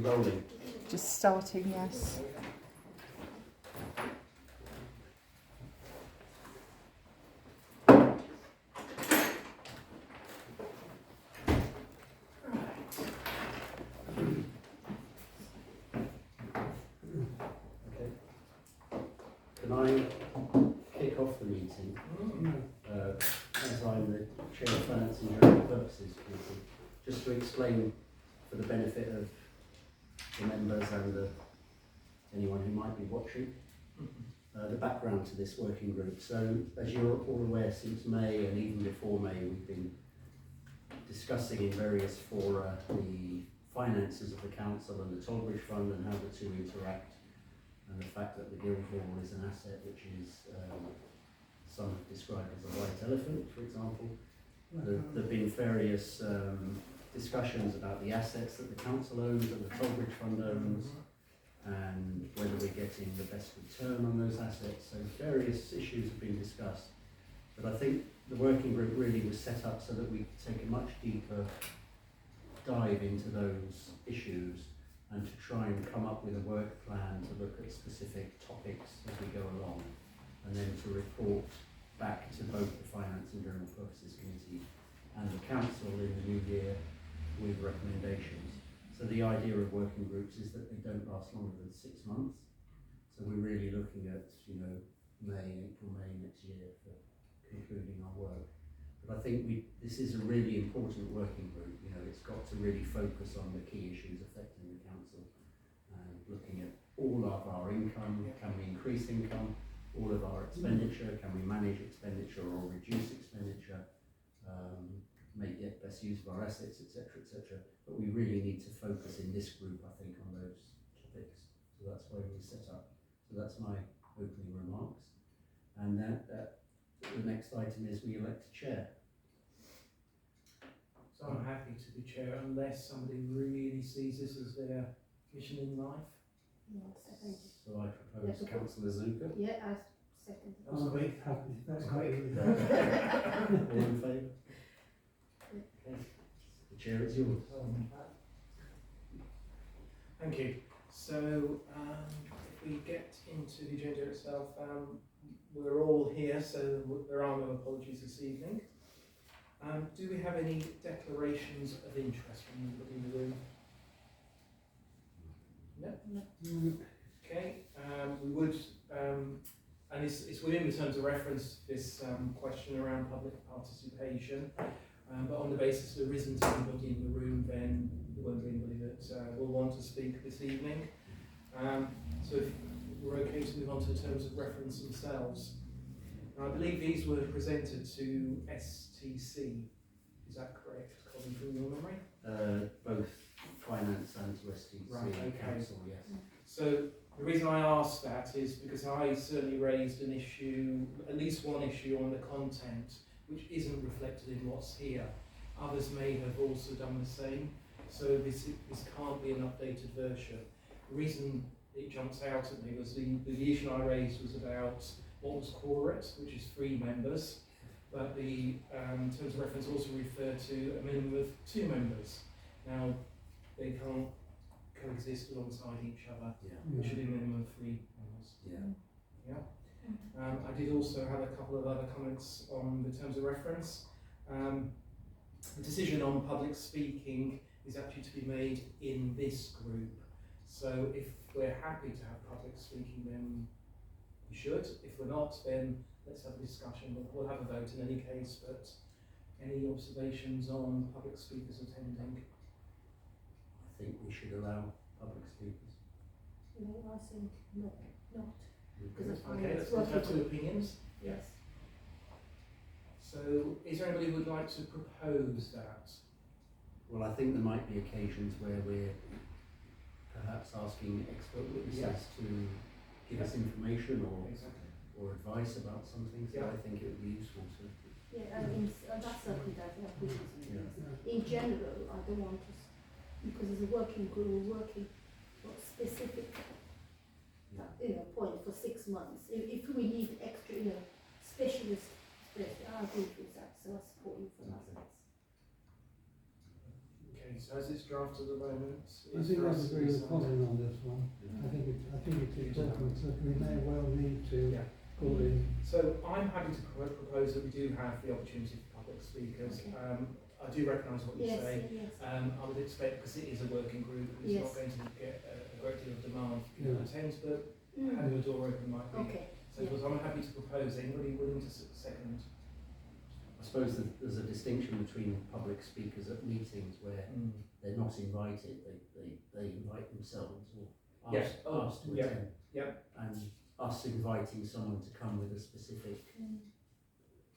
rolling? Just starting, yes. Can I kick off the meeting? As I'm the Chair of Finance and General Purposes Committee, just to explain for the benefit of the members and anyone who might be watching, the background to this working group. So, as you're all aware, since May and even before May, we've been discussing in various fora the finances of the council and the Tollbridge Fund and how the two interact, and the fact that the Guildhall is an asset which is some have described as a white elephant, for example. There have been various discussions about the assets that the council owns and the Tollbridge Fund owns, and whether we're getting the best return on those assets. So various issues have been discussed. But I think the working group really was set up so that we could take a much deeper dive into those issues and to try and come up with a work plan to look at specific topics as we go along, and then to report back to both the Finance and General Purposes Committee and the Council in the new year with recommendations. So the idea of working groups is that they don't last longer than 6 months. So we're really looking at, April, May next year for concluding our work. But I think this is a really important working group. It's got to really focus on the key issues affecting the council, and looking at all of our income. Can we increase income? All of our expenditure, can we manage expenditure or reduce expenditure? Get best use of our assets, etc., etc. But we really need to focus in this group, I think, on those topics. So that's why we set up. So that's my opening remarks. And the next item is we elect a chair. So I'm happy to be chair unless somebody really sees this as their mission in life. So I propose Councillor Zuka. Yeah, I second. I'm very happy. That's great. All in favour? Okay. The chair is yours. Thank you. So if we get into the agenda itself, we're all here, so there are no apologies this evening. Do we have any declarations of interest from anybody in the room? No? Okay, we would, and it's within the terms of reference, this question around public participation, but on the basis there isn't anybody in the room, then there won't be anybody that will want to speak this evening. So if we're okay to move on to the terms of reference themselves. Now, I believe these were presented to STC, is that correct, Colin, from your memory? Both finance and to STC, Right, okay. council, yes. So the reason I asked that is because I certainly raised an issue, at least one issue on the content, which isn't reflected in what's here. Others may have also done the same, so this can't be an updated version. The reason it jumps out at me was the issue I raised was about what was quorate, which is 3 members, but the terms of reference also refer to a minimum of 2 members. Now, they can't coexist alongside each other. Yeah. It should be a minimum of 3 members. Yeah. Yeah. I did also have a couple of other comments on the terms of reference. The decision on public speaking is actually to be made in this group. So if we're happy to have public speaking, then we should. If we're not, then let's have a discussion. We'll have a vote in any case, but any observations on public speakers attending? I think we should allow public speakers. No, I think not. Because of Okay, let's have 2 opinions. Yes. So, is there anybody who would like to propose that? Well, I think there might be occasions where we're perhaps asking expert witnesses to give us information or advice about something, so I think it would be useful to. Yeah, I mean, that's something that we have previously. In general, I don't want to, because it's a working group, we're working for a specific point for 6 months. If we need extra, specialist, I agree with that, so I support you for that. Okay, so as it's drafted at the moment, I is think for I us to agree with decide. Colin on this one. I think it's important that we may well need to Yeah. call in. So I'm happy to propose that we do have the opportunity for public speakers. Okay. I do recognise what you Yes, say. yes. I would expect, because it is a working group, it's Yes. not going to get a great deal of demand for people Yeah. to attend, but Mm. having the door open might be. Okay. So I'm happy to propose. Anybody willing to second? I suppose that there's a distinction between public speakers at meetings where they're not invited, they invite themselves or Yeah. ask, Oh, ask to yeah. attend. Yeah. And us inviting someone to come with a specific Mm.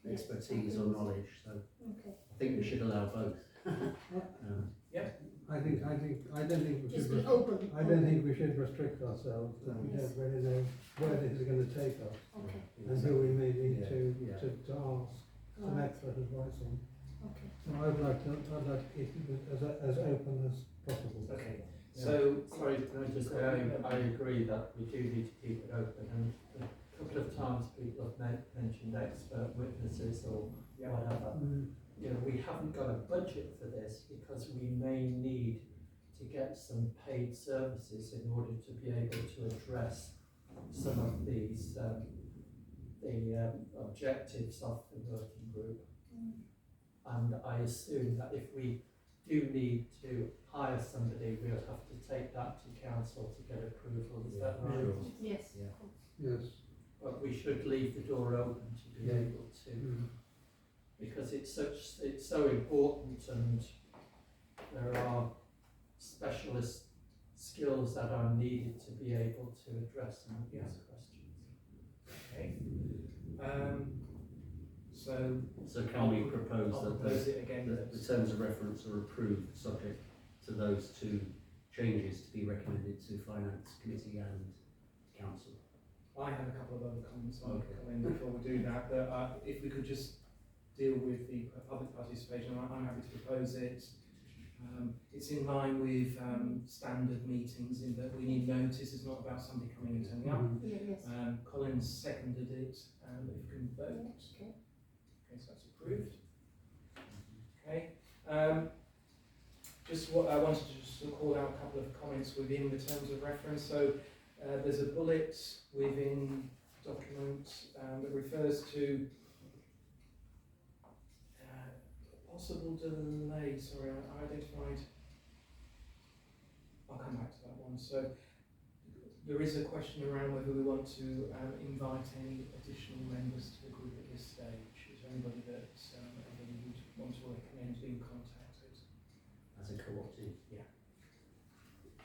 Yes, expertise or absolutely. knowledge, so Okay. I think we should allow both. Um, I don't think we Just should. be open. I don't think we should restrict ourselves, because we Yes. don't really know where this is going to take us, Okay. and who we may need Yeah, to yeah. ask some Right. expert advice on. Okay. So I'd like to keep it as open as possible. Okay. Yeah. So Sorry, can I just say, I agree that we do need to keep it open, and a couple of times people have mentioned expert witnesses or yeah. whatever. Mm. You know, we haven't got a budget for this because we may need to get some paid services in order to be able to address some of these, the objectives of the working group. Mm. And I assume that if we do need to hire somebody, we'll have to take that to council to get approval, is that Yeah, right? sure. Yes. Yeah. Of course. Yes. But we should leave the door open to be able to, Mm. because it's so important, and there are specialist skills that are needed to be able to address some of these Yeah. questions. Okay. So can we propose I'll that propose it again. the terms of reference are approved subject to those two changes to be recommended to Finance Committee and Council? I have a couple of other comments on Okay. come in before we do that, but if we could just deal with the public participation, I'm happy to propose it. It's in line with standard meetings in that we need notice. It's not about somebody coming and turning up. Yeah, yes. Colin seconded it. If you can vote. Okay. Okay, so that's approved. Okay. Just what I wanted to just call out a couple of comments within the terms of reference. So there's a bullet within the document that refers to possible delay. Sorry, I identified. I'll come back to that one. So there is a question around whether we want to invite any additional members to the group at this stage. Is there anybody that anybody would want to recommend being contacted? As a co-opted? Yeah.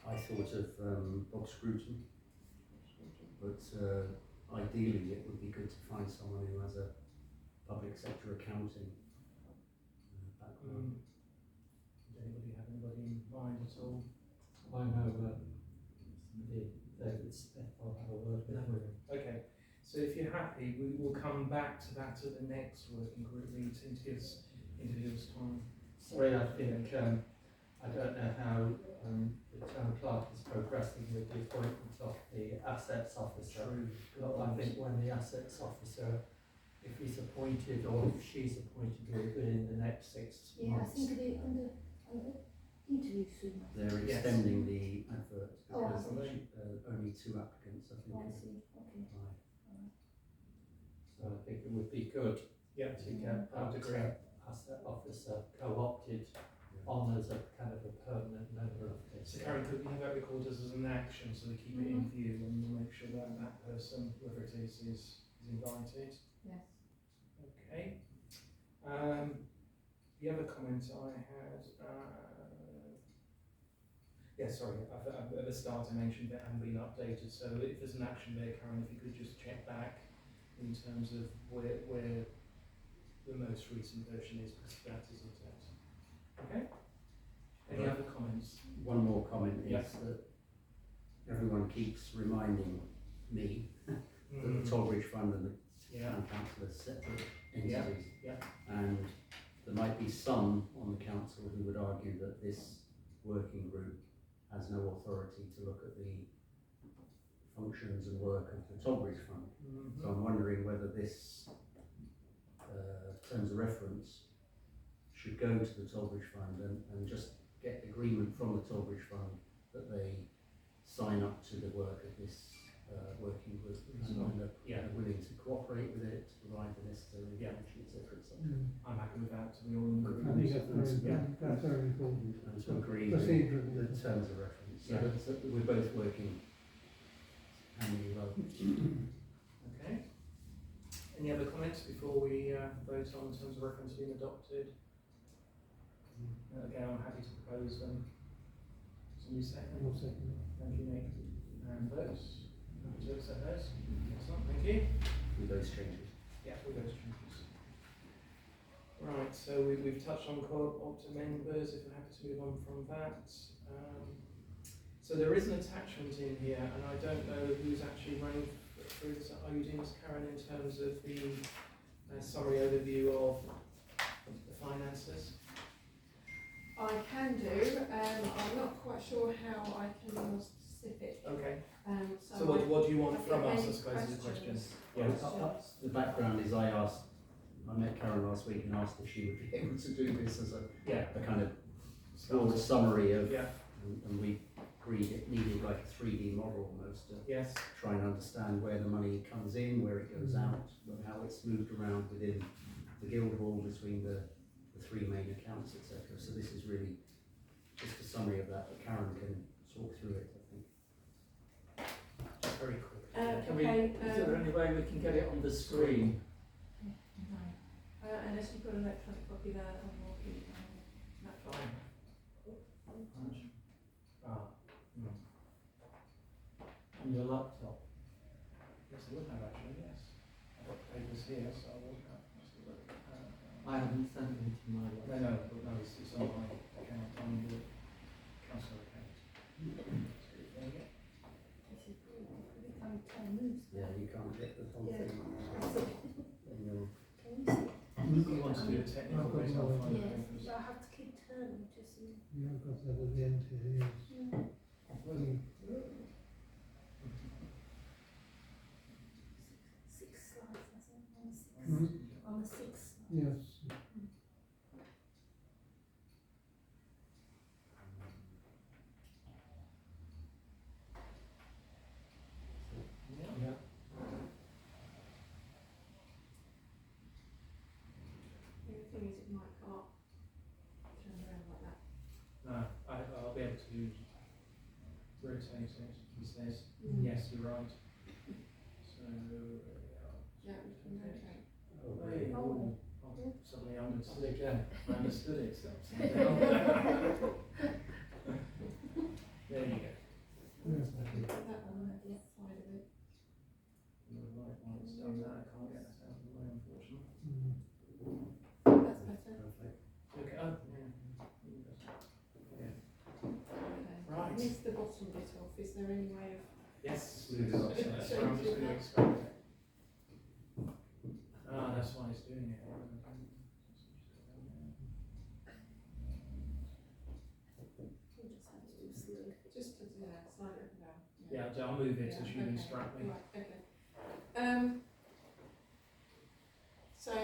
I thought of Bob Scruton, but ideally it would be good to find someone who has a public sector accounting background. Does anybody have anybody in mind at all? I know somebody, David Smith, I'll have a word with him. Okay, so if you're happy, we will come back to that at the next working group meeting to give us individuals time. Sorry, I think, I don't know how the town clerk is progressing with the appointment of the assets officer. But I think when the assets officer, if he's appointed or if she's appointed within the next 6 Yeah, I months. think they interview soon. They're Yes. extending the advert Oh, I because see. only 2 applicants, I think. Oh, I see. Okay. applied. So I think it would be good Yeah. to get I would that agree. asset officer co-opted on as a kind of a permanent member of this. So Karen, could we have that recorded as an action so we keep it in view and we'll make sure that that person, whoever it is invited? Yes. Okay. The other comment I had, sorry, at the start I mentioned that hadn't been updated, so if there's an action there, Karen, if you could just check back in terms of where the most recent version is, because that isn't it. Okay? Any other comments? One more comment is Yes. that everyone keeps reminding me that the Tollbridge Fund and the Yeah. Town Council are separate Yeah, entities. yeah. And there might be some on the council who would argue that this working group has no authority to look at the functions and work of the Tollbridge Fund. So I'm wondering whether this terms of reference should go to the Tollbridge Fund and just get agreement from the Tollbridge Fund that they sign up to the work of this working group and are willing to cooperate with it, to provide the necessary information, etc. I'm happy with that, to be all in I agreement. think that's very important. And to agree with Procedurally. the terms of reference. So, Yeah. so that we're both working hand in glove. Okay. Any other comments before we vote on the terms of reference being adopted? Again, I'm happy to propose them. Somebody second? I'll second it. Thank you, Nick. And votes? Happy to accept those? Excellent, thank you. With those changes. Yeah, with those changes. Right, so we've touched on co-op to members, if we're happy to move on from that. So there is an attachment in here, and I don't know who's actually running through this. Are you doing this, Karen, in terms of the summary overview of the finances? I can do. I'm not quite sure how I can be more specific. Okay. So What do you want have from you us, I any suppose, is the question. questions? Yeah, the background is I met Karen last week and asked if she would be able to do this as a kind of broad summary of, Yeah, and we agreed it needed like a 3D model almost to yes, try and understand where the money comes in, where it goes out, and how it's moved around within the Guildhall between the three main accounts, etc. So this is really just a summary of that, but Karen can talk through it, I think. just very quick. Can we, is there any way we can get it on the screen? Unless you've got an electronic copy there on your laptop. Fine. On your laptop? Yes, I would have actually, yes. I've got papers here, so I will have. I haven't sent them to my laptop. No, it's on my account, on the council account. There you go. This is good. Every time Tom moves. Yeah, you can't get the whole Yeah. thing in your Can you see? You want to do a technical I've got bit, I'll another find the Yes, papers. but I have to keep turning to see. Yeah, I've got that at the end here, yes. Six slides, I think, on the six. Hmm? On the sixth. Yes. Yeah. Yeah. The only thing is it might not turn around like that. No, I'll be able to rotate it, he says. Mm. Yes, you're right. So, Yeah, we can rotate. Hey, Oh. suddenly I understood again. I understood it. So there you go. Yes. Put that on the left side of it. Right, well, it's done that. I can't get that out of the way, unfortunately. That's better. perfect. Okay. Oh, yeah. Yeah. Okay. Right. I missed the bottom bit off. Is there any way of? Yes. Smooth it up. So I'm just going to expand it. Ah, that's why it's doing it. We'll just have to do slowly. Just to slide it down. Yeah, I'll move it as you okay. instruct me. Right, okay. So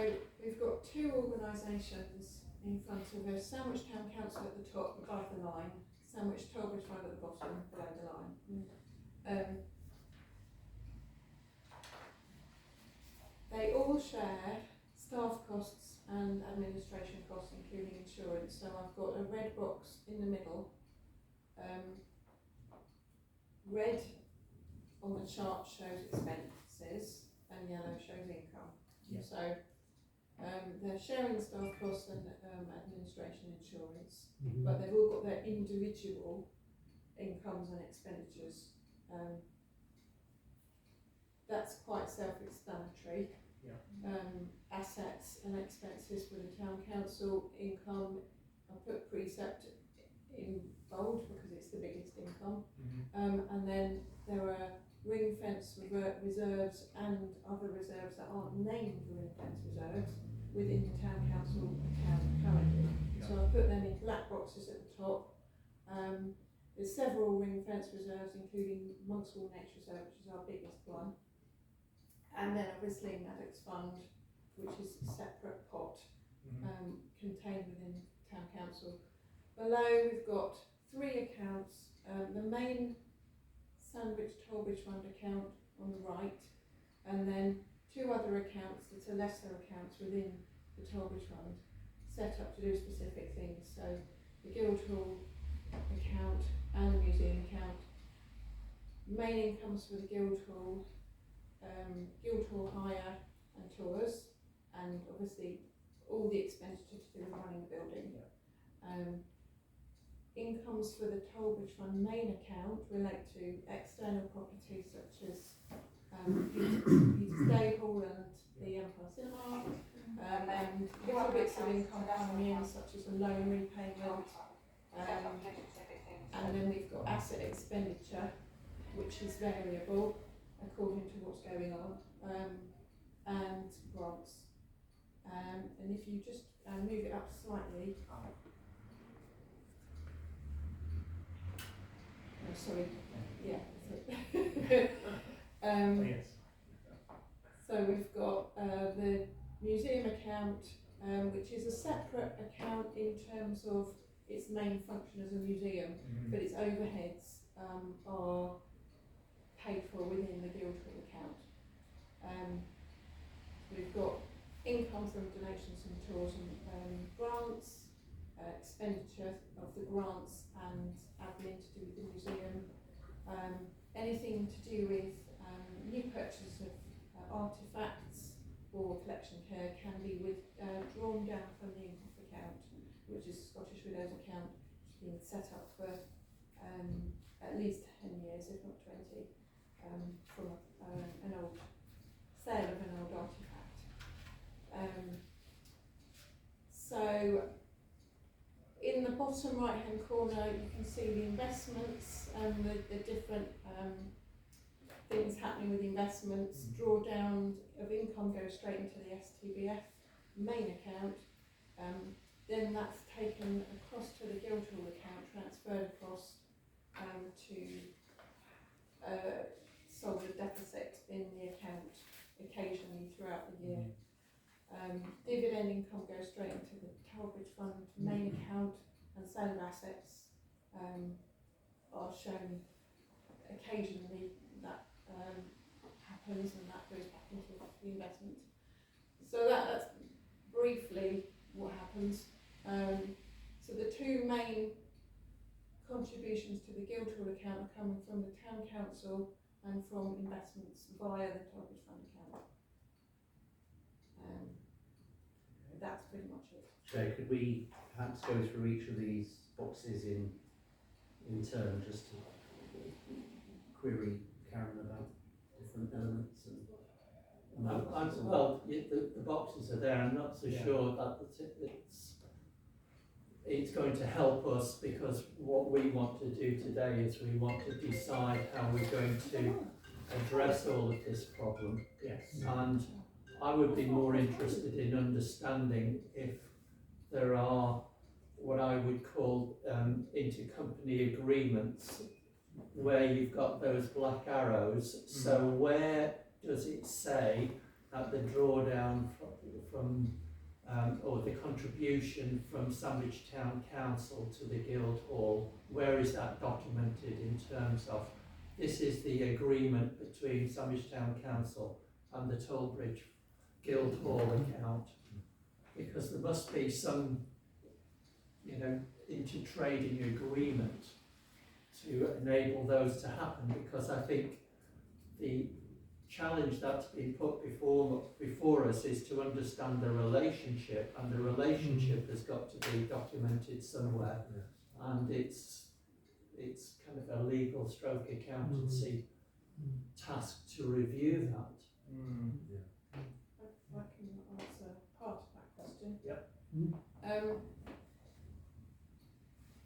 we've got two organisations in front of us, Sandwich Town Council at the top above the line, Sandwich Tollbridge Fund at the bottom below the line. They all share staff costs and administration costs, including insurance. So I've got a red box in the middle. Red on the chart shows expenses and yellow shows income. Yeah. So they're sharing staff costs and administration insurance, but they've all got their individual incomes and expenditures. That's quite self-explanatory. Yeah. Assets and expenses for the town council, income, I put precept in bold because it's the biggest income. And then there are ring fence reserves and other reserves that aren't named ring fence reserves within the town council account currently. Yeah. So I put them in black boxes at the top. There's several ring fence reserves, including Monkswell Nature Reserve, which is our biggest one. And then obviously Maddox Fund, which is a separate pot contained within town council. below we've got 3 accounts, the main Sandwich Tollbridge Fund account on the right, and then 2 other accounts that are lesser accounts within the Tollbridge Fund, set up to do specific things. So the Guildhall account and the museum account. Main incomes for the Guildhall, Guildhall hire and tours, and obviously all the expenditure to do with running the building. Incomes for the Tollbridge Fund main account relate to external properties such as Peter's Day Hall and the Empire Cinema, and little bits of income coming in such as a loan repayment, and then we've got asset expenditure, which is variable according to what's going on, and grants. And if you just move it up slightly. Oh, sorry, yeah. Yes. So we've got the museum account, which is a separate account in terms of its main function as a museum, but its overheads are paid for within the Guildhall account. We've got income from donations and tours and grants, expenditure of the grants and admin to do with the museum, anything to do with new purchase of artefacts or collection care can be drawn down from the income account, which is Scottish Widows account, which has been set up for at least 10 years, if not 20, from an old sale of an old artefact. So in the bottom right hand corner you can see the investments and the different things happening with investments. Drawdown of income goes straight into the STBF main account, then that's taken across to the Guildhall account, transferred across to solve the deficit in the account occasionally throughout the year. Dividend income goes straight into the Tollbridge Fund main account, and sale of assets are shown occasionally. That happens, and that goes back into the investment. So that's briefly what happens. So the 2 main contributions to the Guildhall account are coming from the Town Council and from investments via the Tollbridge Fund account. That's pretty much it. Chair, could we perhaps go through each of these boxes in turn, just to query Karen about different elements and the boxes are there. I'm not so sure that it's going to help us, because what we want to do today is we want to decide how we're going to address all of this problem. Yes. And I would be more interested in understanding if there are what I would call intercompany agreements, where you've got those black arrows. So where does it say that the drawdown from or the contribution from Sandwich Town Council to the Guildhall, where is that documented in terms of this is the agreement between Sandwich Town Council and the Tollbridge Guildhall account? Because there must be some, inter-trading agreement to enable those to happen, because I think the challenge that's been put before us is to understand the relationship, and the relationship has got to be documented somewhere, and it's kind of a legal stroke accountancy task to review that. I can answer part of that question. Yep.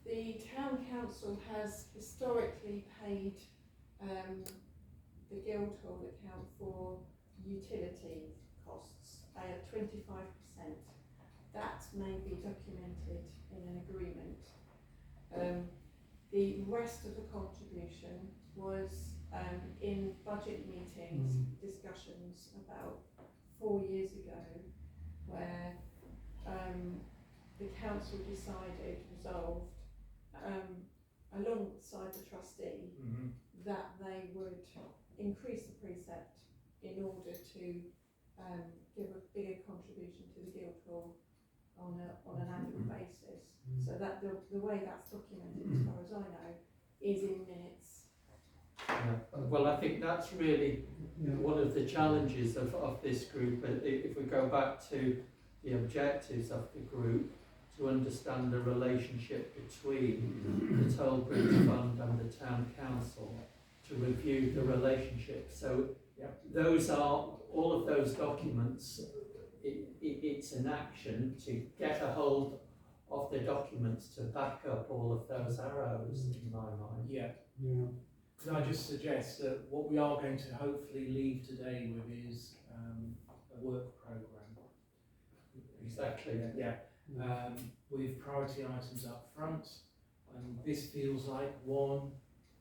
The Town Council has historically paid the Guildhall account for utility costs. They are 25%. That may be documented in an agreement. The rest of the contribution was in budget meetings, discussions about 4 years ago, where the council resolved alongside the trustee, that they would increase the precept in order to give a bigger contribution to the Guildhall on an annual basis. So that the way that's documented, as far as I know, is in minutes. Yeah. Well, I think that's really one of the challenges of this group. If we go back to the objectives of the group, to understand the relationship between the Toll Bridge Fund and the Town Council, to review the relationship. So those are, all of those documents, it's an action to get a hold of the documents to back up all of those arrows, in my mind. Yeah. Yeah. Can I just suggest that what we are going to hopefully leave today with is a work programme. Exactly. Yeah. With priority items up front, and this feels like one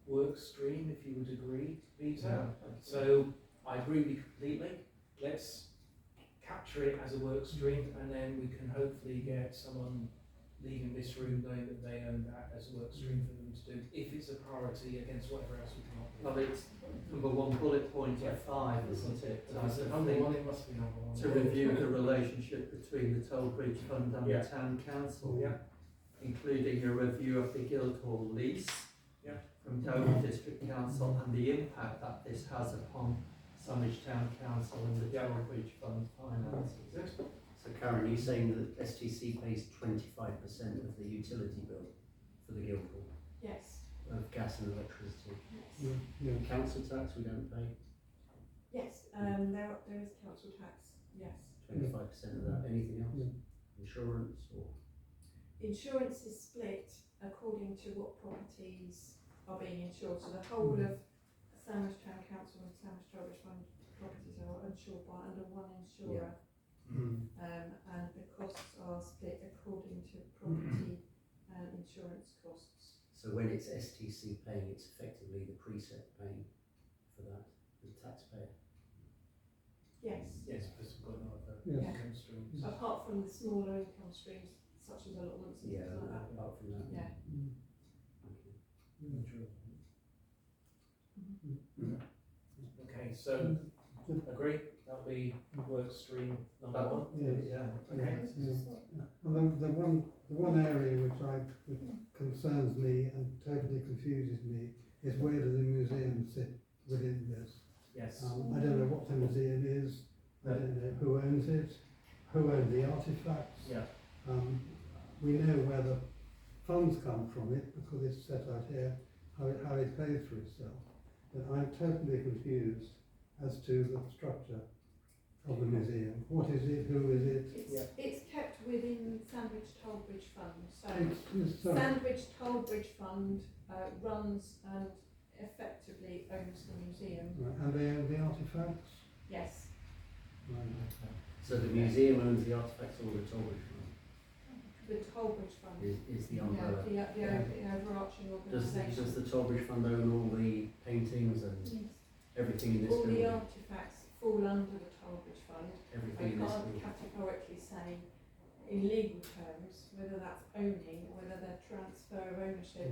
work stream, if you would agree, Peter. Yeah. So I agree with you completely. Let's capture it as a work stream, and then we can hopefully get someone leaving this room knowing that they own that as a work stream for them to do, if it's a priority against whatever else we come up with. Well, it's number one bullet point of 5, isn't it? So number one, it must be number one. To review the relationship between the Toll Bridge Fund and the Town Council, including a review of the Guildhall lease from Dover District Council and the impact that this has upon Sandwich Town Council and the Toll Bridge Fund finances. So Karen, are you saying that STC pays 25% of the utility bill for the Guildhall, Yes. of gas and electricity? Yes. Yeah. Council tax we don't pay? Yes. There is council tax. Yes. 25% of that. Anything else? Insurance or? Insurance is split according to what properties are being insured. So the whole of Sandwich Town Council and Sandwich Trowbridge Fund properties are insured by under one insurer. And the costs are split according to property insurance costs. So when it's STC paying, it's effectively the precept paying for that, the taxpayer. Yes. Yes, because we've got no other Yes. income streams. Apart from the smaller income streams, such as allotments and Yeah, things like that. apart from that. Yeah. Okay, so agree? That'll be work stream number one. Yes. Okay. And the one area which concerns me and totally confuses me is where does the museum sit within this? Yes. I don't know what the museum is, I don't know who owns it, who owns the artifacts. Yeah. We know where the funds come from it because it's set out here, how it pays for itself. But I'm totally confused as to the structure of the museum. What is it, who is it? It's kept within Sandwich Toll Bridge Fund. So It's Sandwich Toll Bridge Fund runs and effectively owns the museum. right, and they own the artifacts? Yes. Right. So the museum owns the artifacts or the Toll Bridge Fund The Toll Bridge Fund. is the umbrella. Yeah, the overarching Does organisation. the Toll Bridge Fund own all the paintings and everything in this All the building? artifacts fall under the Toll Bridge Fund. Everything I in this can't building? categorically say in legal terms whether that's owning or whether they're transfer of ownership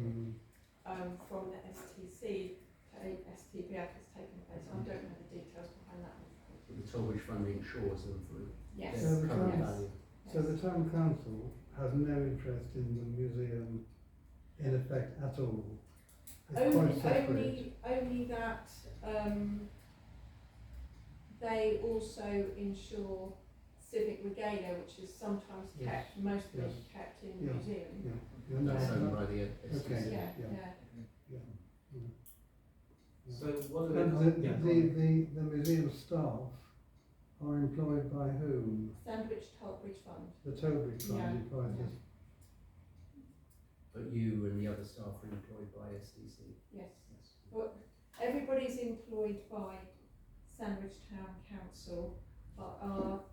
from the STC to STBF has taken place. I don't know the details behind that. The Toll Bridge Fund insures them for Yes. So the current town- value. So the town council has no interest in the museum in effect at all? It's quite separate. Only that they also insure civic regalia, which is sometimes Yes, kept, mostly yes. kept in the Yeah. museum. Yeah. That's owned Yeah. by the STC. Okay. Yeah, Yeah. yeah. So what are And the, the museum staff are employed by whom? Sandwich Toll Bridge Fund. The Tollbridge Fund Yeah. employs Yeah. this. But you and the other staff are employed by STC. Yes. But everybody's employed by Sandwich Town Council, but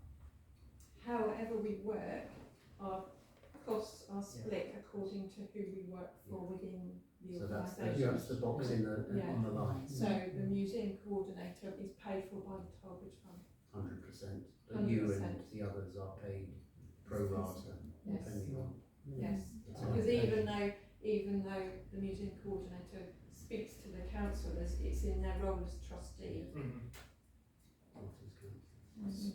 however we work, our costs are split according to who we work for within the So that's organisation. the box in Yeah. on the line, So the museum coordinator is paid for by the Toll Bridge Fund. 100%. But you and 100%. the others are paid pro rata, Yes. depending on. Yes. the Because time. even though the museum coordinator speaks to the council as it's in their role as trustee. Artists Council.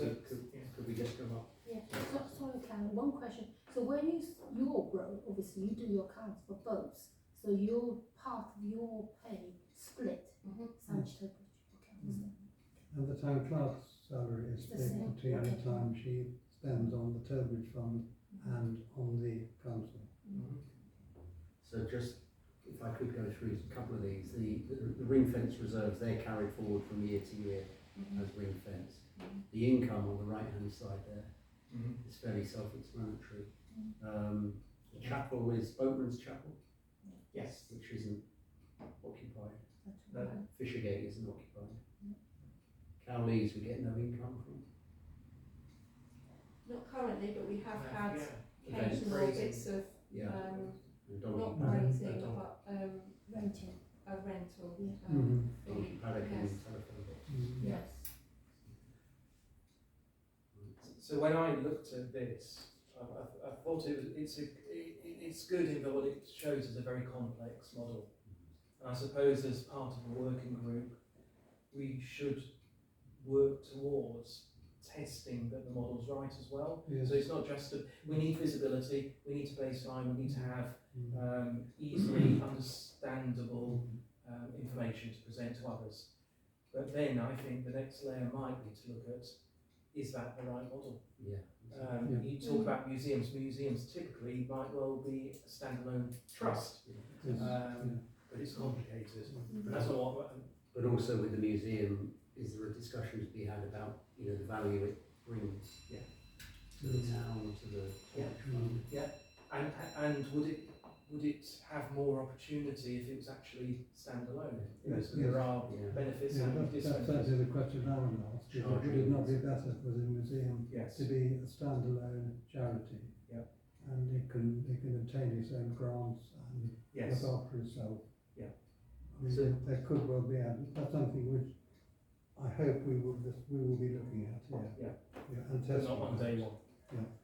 Mm. Could we just come up? Yeah, so, sorry Karen, one question. So when your role, obviously you do your accounts for both, so your part of your pay split, Sandwich Tilbridge, okay, understand. And the town clerk's salary is The split same, between okay. the time she spends on the Tilbridge Fund and on the council. So just, if I could go through a couple of these, the ring fence reserves, they're carried forward from year to year as ring fence. The income on the right hand side there is fairly self-explanatory. The chapel is Boatman's Chapel, Yes. which isn't occupied. No. Fishergate isn't occupied. Cowleys we get no income from. Not currently, but we have had Yeah. occasional Event bits of Yeah. not Donkey grazing, Paddock. but Renting. a rental. Donkey Paddock and Yes. telephone box. Yes. So when I looked at this, I thought it's good in that what it shows is a very complex model. And I suppose as part of a working group, we should work towards testing that the model's right as well. Yes. So it's not just we need visibility, we need to baseline, we need to have easily understandable information to present to others. But then I think the next layer might be to look at, is that the right model? Yeah. You talk about museums. Museums typically might well be a standalone trust, Yes. but it's complicated. That's not what. But also with the museum, is there a discussion to be had about, you know, the value it brings to the town, to the fund? And would it have more opportunity if it was actually standalone? Because there are benefits and That's disadvantages. certainly the question Alan asked. Would it not be better for the museum Yes. to be a standalone charity? Yeah. And it can obtain its own grants and Yes. look after itself. Yeah. I mean, there could well be, that's something which I hope we will be looking at, Yeah. and But testing. not on day one.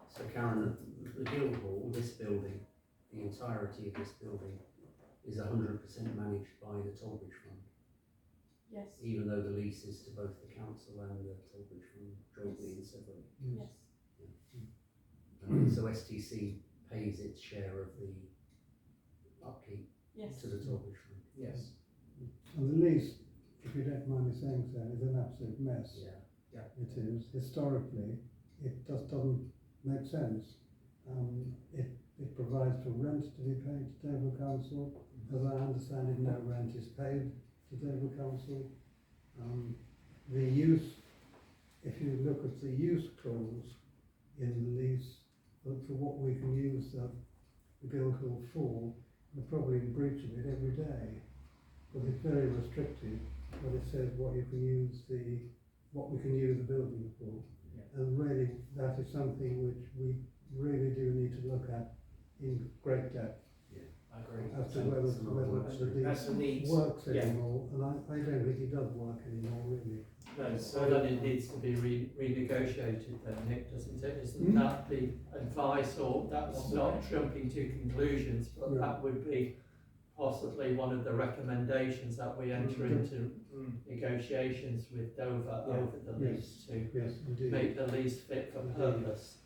So Karen, the Guildhall, this building, the entirety of this building is 100% managed by the Tilbridge Fund, Yes. even though the lease is to both the council and the Tilbridge Fund jointly and separately. Yes. So STC pays its share of the upkeep Yes. to the Tilbridge Fund. Yes. And the lease, if you don't mind me saying so, is an absolute mess. Yeah. It is. Historically, it just doesn't make sense. It provides for rent to be paid to Dover Council. As I understand it, no rent is paid to Dover Council. The use, if you look at the use clause in the lease, for what we can use the Guildhall for, we're probably in breach of it every day. But it's very restrictive, but it says what we can use the building for. Yeah. And really, that is something which we really do need to look at in great depth I agree. as to whether the That's the deed needs. works Yeah. anymore, and I don't think it does work anymore, really. No, So then it needs to be renegotiated then, Nick, doesn't it? Isn't that the advice, or that's not jumping to conclusions, but that would be possibly one of the recommendations that we enter into negotiations with Dover over the lease to Yes, indeed. make the lease fit for purpose.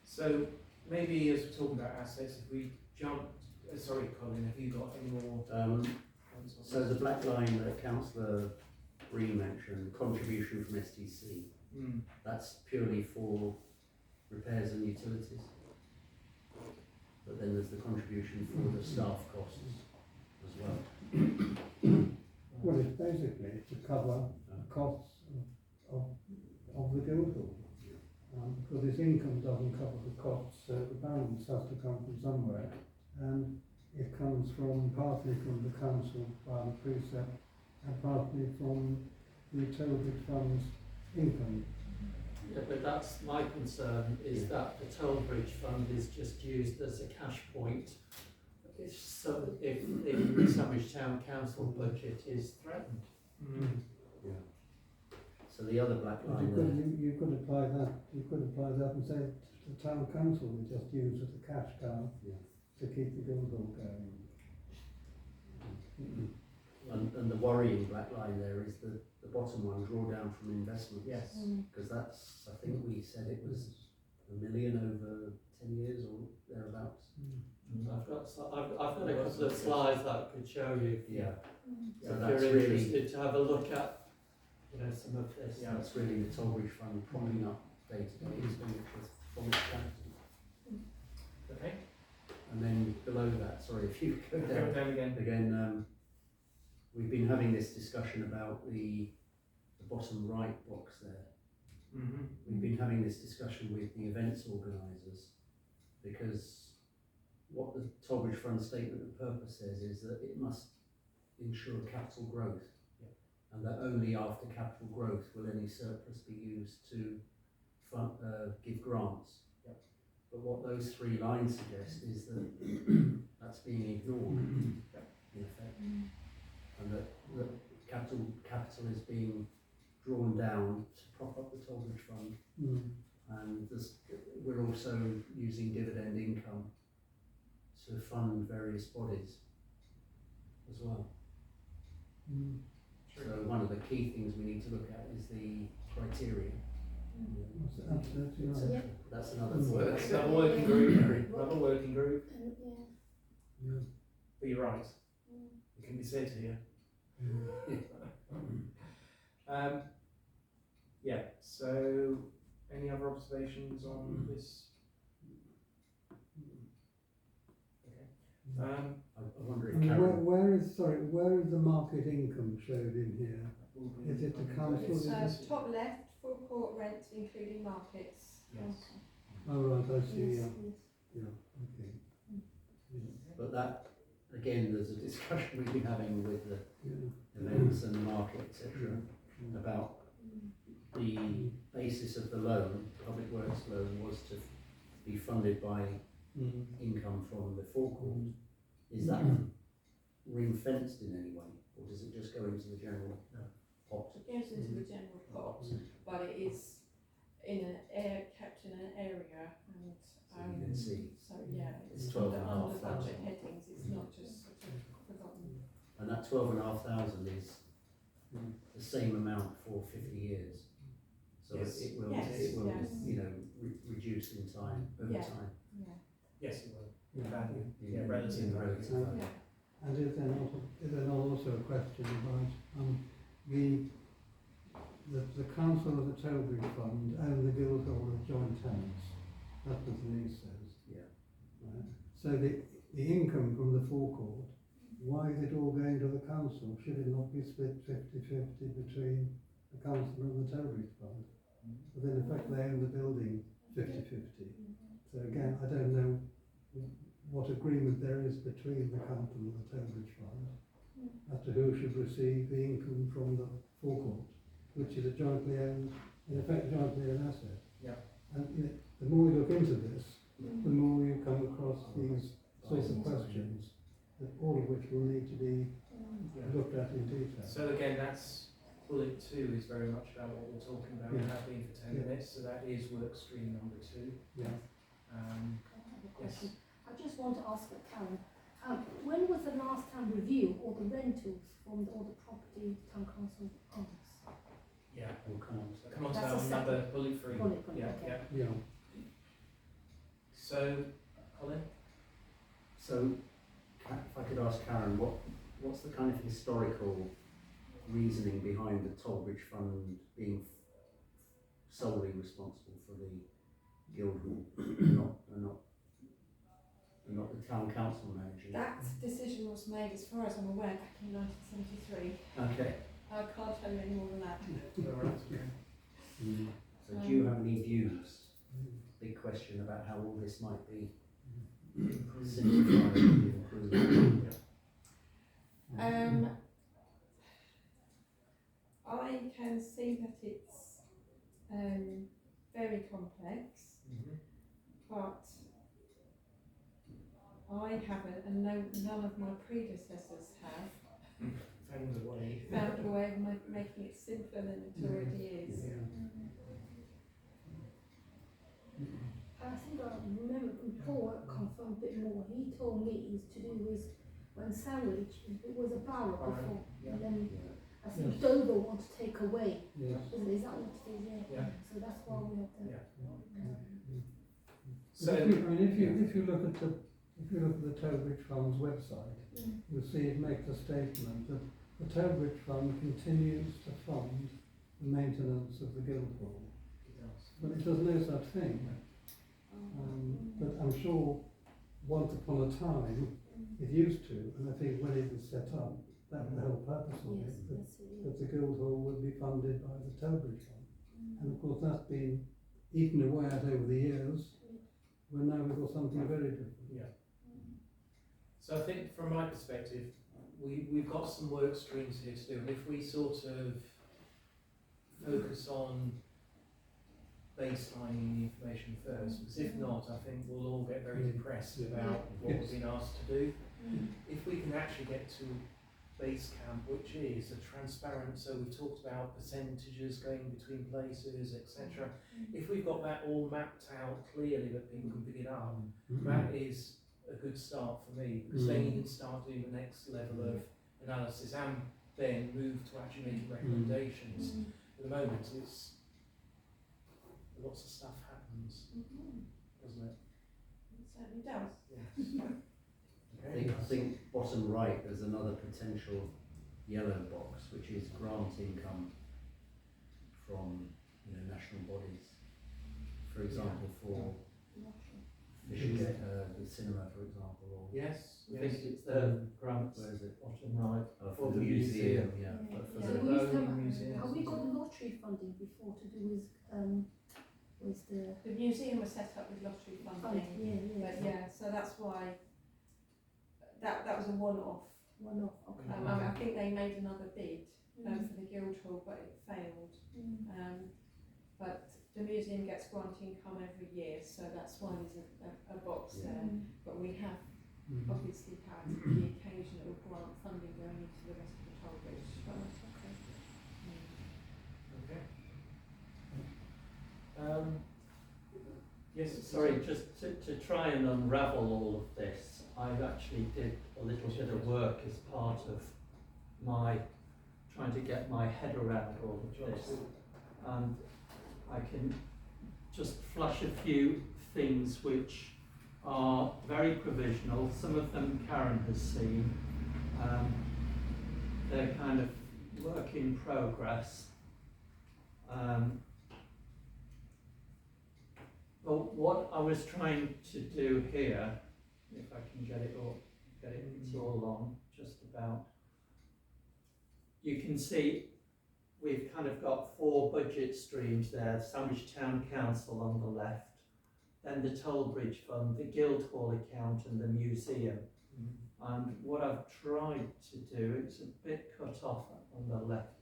So maybe as we're talking about assets, if we jump, sorry Colin, have you got any more? comments on So this? the black line that Councillor Breen mentioned, contribution from STC, that's purely for repairs and utilities. But then there's the contribution for the staff costs as well. Well, it's basically to cover the costs of the Guildhall. Because its income doesn't cover the costs, so the balance has to come from somewhere. And it comes partly from the council via the precept, and partly from the Tilbridge Fund's income. Yeah, but that's my concern, is that the Tilbridge Fund is just used as a cash point. If the Sandwich Town Council budget is threatened. So the other black But line there, you could apply that and say the town council is just used as a cash cow. to keep the Guildhall going. And the worrying black line there is the bottom one, drawdown from investments. Yes. Because that's, I think we said it was £1 million over 10 years or thereabouts. I've got a couple of slides that I could show you. Yeah. So So if that's you're really, interested to have a look at, some of this. yeah, that's really the Tollbridge Fund propping up day-to-day expenditure from its capital. Okay. And then below that, sorry, if you go Go down down again. again, we've been having this discussion about the bottom right box there. We've been having this discussion with the events organisers, because what the Tollbridge Fund statement of purpose says is that it must ensure capital growth, and that only after capital growth will any surplus be used to fund, give grants. But what those three lines suggest is that that's being ignored, in effect, and that capital is being drawn down to prop up the Tollbridge Fund, and we're also using dividend income to fund various bodies as well. So one of the key things we need to look at is the criteria. Absolutely right. Yeah. That's another work. Another working group. Another working group. Yeah. But you're right. It can be said here. Yeah. So, any other observations on this? Okay. I wonder if And Karen, where is the market income showed in here? Is it the council? Top left, full court rent including markets. Yes. Oh right, I see. Yes, Yeah. Okay. but that again, there's a discussion we've been having with the Yeah. events and the market, etc., about the basis of the loan, public works loan, was to be funded by income from the forecourt. Is that ring fenced in any way, or does it just go into the general pot? It goes into the general pot, but it is kept in an area, and So you can see. So yeah, It's it's 12,500. under budget headings. It's not just sort of forgotten. And that 12,500 is the same amount for 50 years. So Yes. it will, Yes, yes. Reduce in time, over Yeah. time. Yeah. Yes, it will. Yeah. Value. Yeah, In relative value. relative value. Yeah. And is there not also a question about the council of the Tollbridge Fund and the Guildhall as joint tenants? That's what the lease says. Yeah. Right. So the income from the forecourt, why is it all going to the council? Should it not be split 50-50 between the council and the Tollbridge Fund? But in effect they own the building 50-50. So again, I don't know what agreement there is between the council and the Tollbridge Fund as to who should receive the income from the forecourt, which is a jointly owned, in effect jointly owned asset. Yeah. And the more you look into this, the more you come across these sorts of questions, that all of which will need to be looked at in detail. So again, that's bullet 2 is very much about what we're talking about. We have been for 10 minutes, so that is work stream number 2. Yeah. I have a question. I just want to ask Karen, when was the last time review all the rentals from all the property town council owns? Yeah. We'll come on to that. Come on to That's that a another bullet 3. Bullet, Yeah, okay. yeah. Yeah. So, Colin? So, if I could ask Karen, what's the kind of historical reasoning behind the Tollbridge Fund being solely responsible for the Guildhall, and not the town council managing? That decision was made, as far as I'm aware, back in 1973. Okay. I can't tell you any more than that. All right, okay. So do you have any views? Big question about how all this might be simplified and improved. I can see that it's very complex, but I haven't, and none of my predecessors have, Found a way. found a way of making it simpler than it already is. I think remember before confirm a bit more. He told me it's to do with when sandwich, it was a borough before, Yeah. and then I think Yes. Dover want to take away. Yes. Is that what it is? Yeah. Yeah. So that's why we have the. Yeah. But So, if you look at the Towbridge Fund's website, Mm. you'll see it makes a statement that the Towbridge Fund continues to fund the maintenance of the Guildhall. But it does no such thing. But I'm sure once upon a time it used to, and I think when it was set up, that was the whole purpose of Yes, it, that's it. that the Guildhall would be funded by the Towbridge Fund. And of course that's been eaten away at over the years, where now we've got something very different. yeah. So I think from my perspective, we've got some work streams here to do, and if we sort of focus on baselining the information first, because if not, I think we'll all get very depressed about what we've been asked to do. If we can actually get to base camp, which is a transparent, so we've talked about percentages going between places, etc. If we've got that all mapped out clearly that people can pick it up, that is a good start for me, because then you can start doing the next level of analysis and then move to actually making recommendations. At the moment, it's lots of stuff happens, doesn't it? It certainly does. Yes. I think bottom right there's another potential yellow box, which is grant income from national bodies. For example, for Fishgate, the cinema, for example, or Yes. I think it's the grants, where is it? bottom right. For the the museum, museum. yeah. But for So the we used to Roman museums have we and got so on. lottery funding before to do with the The museum was set up with lottery funding, but yeah, so that's why that was a one-off. one-off. Okay. I think they made another bid for the Guildhall, but it failed. But the museum gets grant income every year, so that's why there's a box there. But we have obviously had the occasional grant funding going into the rest of the toll bridge. Okay. Yes. Sorry, just to try and unravel all of this, I actually did a little bit of work as part of my trying to get my head around all of this. And I can just flash a few things which are very provisional. Some of them Karen has seen. They're kind of work in progress. But what I was trying to do here, if I can get it it's all on, just about. You can see we've kind of got 4 budget streams there, Sandwich Town Council on the left, then the Toll Bridge Fund, the Guildhall account and the museum. And what I've tried to do, it's a bit cut off on the left.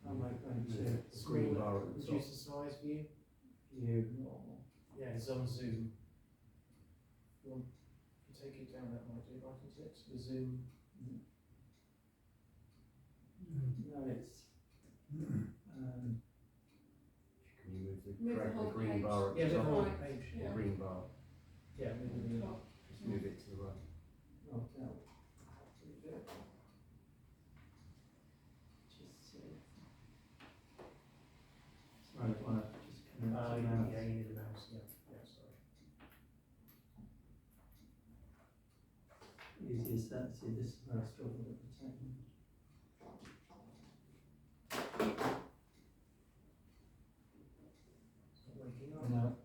How am I going to green bar at the top. Reduce the size view. view normal? Yeah, it's on Zoom. You want to take it down, that might do, right, isn't it? The Zoom. No, it's Can you move Move the drag whole the green page. bar at Yeah, the the top? whole Right. page. The Yeah. green bar. Yeah, maybe the Just move it to the right. not out. Just sorry, I want to just connect to mouse. yeah, you need a mouse. Yeah, sorry. Easier set. See, this is where I struggled at the time. It's not waking up. No.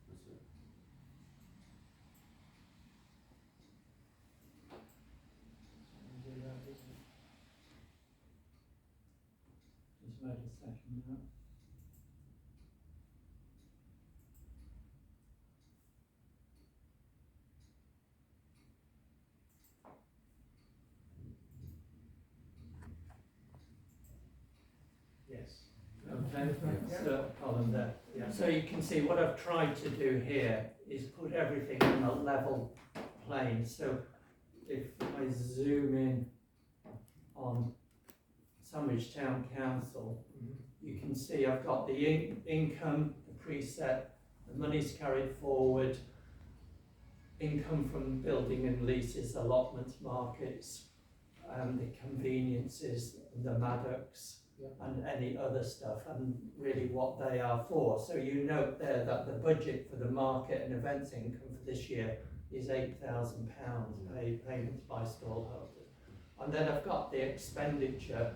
That's it. Do that, isn't it? Just wait a second now. Yes. Okay, Yeah. so column there. Yeah. So you can see what I've tried to do here is put everything on a level plane. So if I zoom in on Sandwich Town Council, you can see I've got the income, the preset, the money's carried forward, income from building and leases, allotments, markets, the conveniences, the Maddocks, and any other stuff, and really what they are for. So you note there that the budget for the market and events income for this year is £8,000 payments by stallholders. And then I've got the expenditure,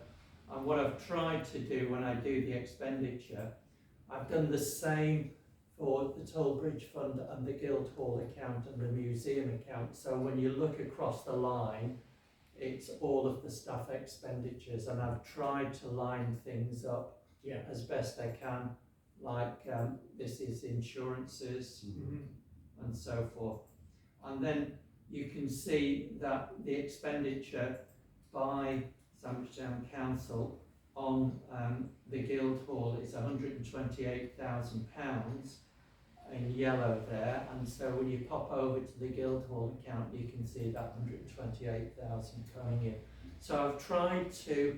and what I've tried to do when I do the expenditure, I've done the same for the Toll Bridge Fund and the Guildhall account and the museum account. So when you look across the line, it's all of the staff expenditures, and I've tried to line things up as best I can, like this is insurances and so forth. And then you can see that the expenditure by Sandwich Town Council on the Guildhall is £128,000 in yellow there, and so when you pop over to the Guildhall account you can see that 128,000 coming in. So I've tried to,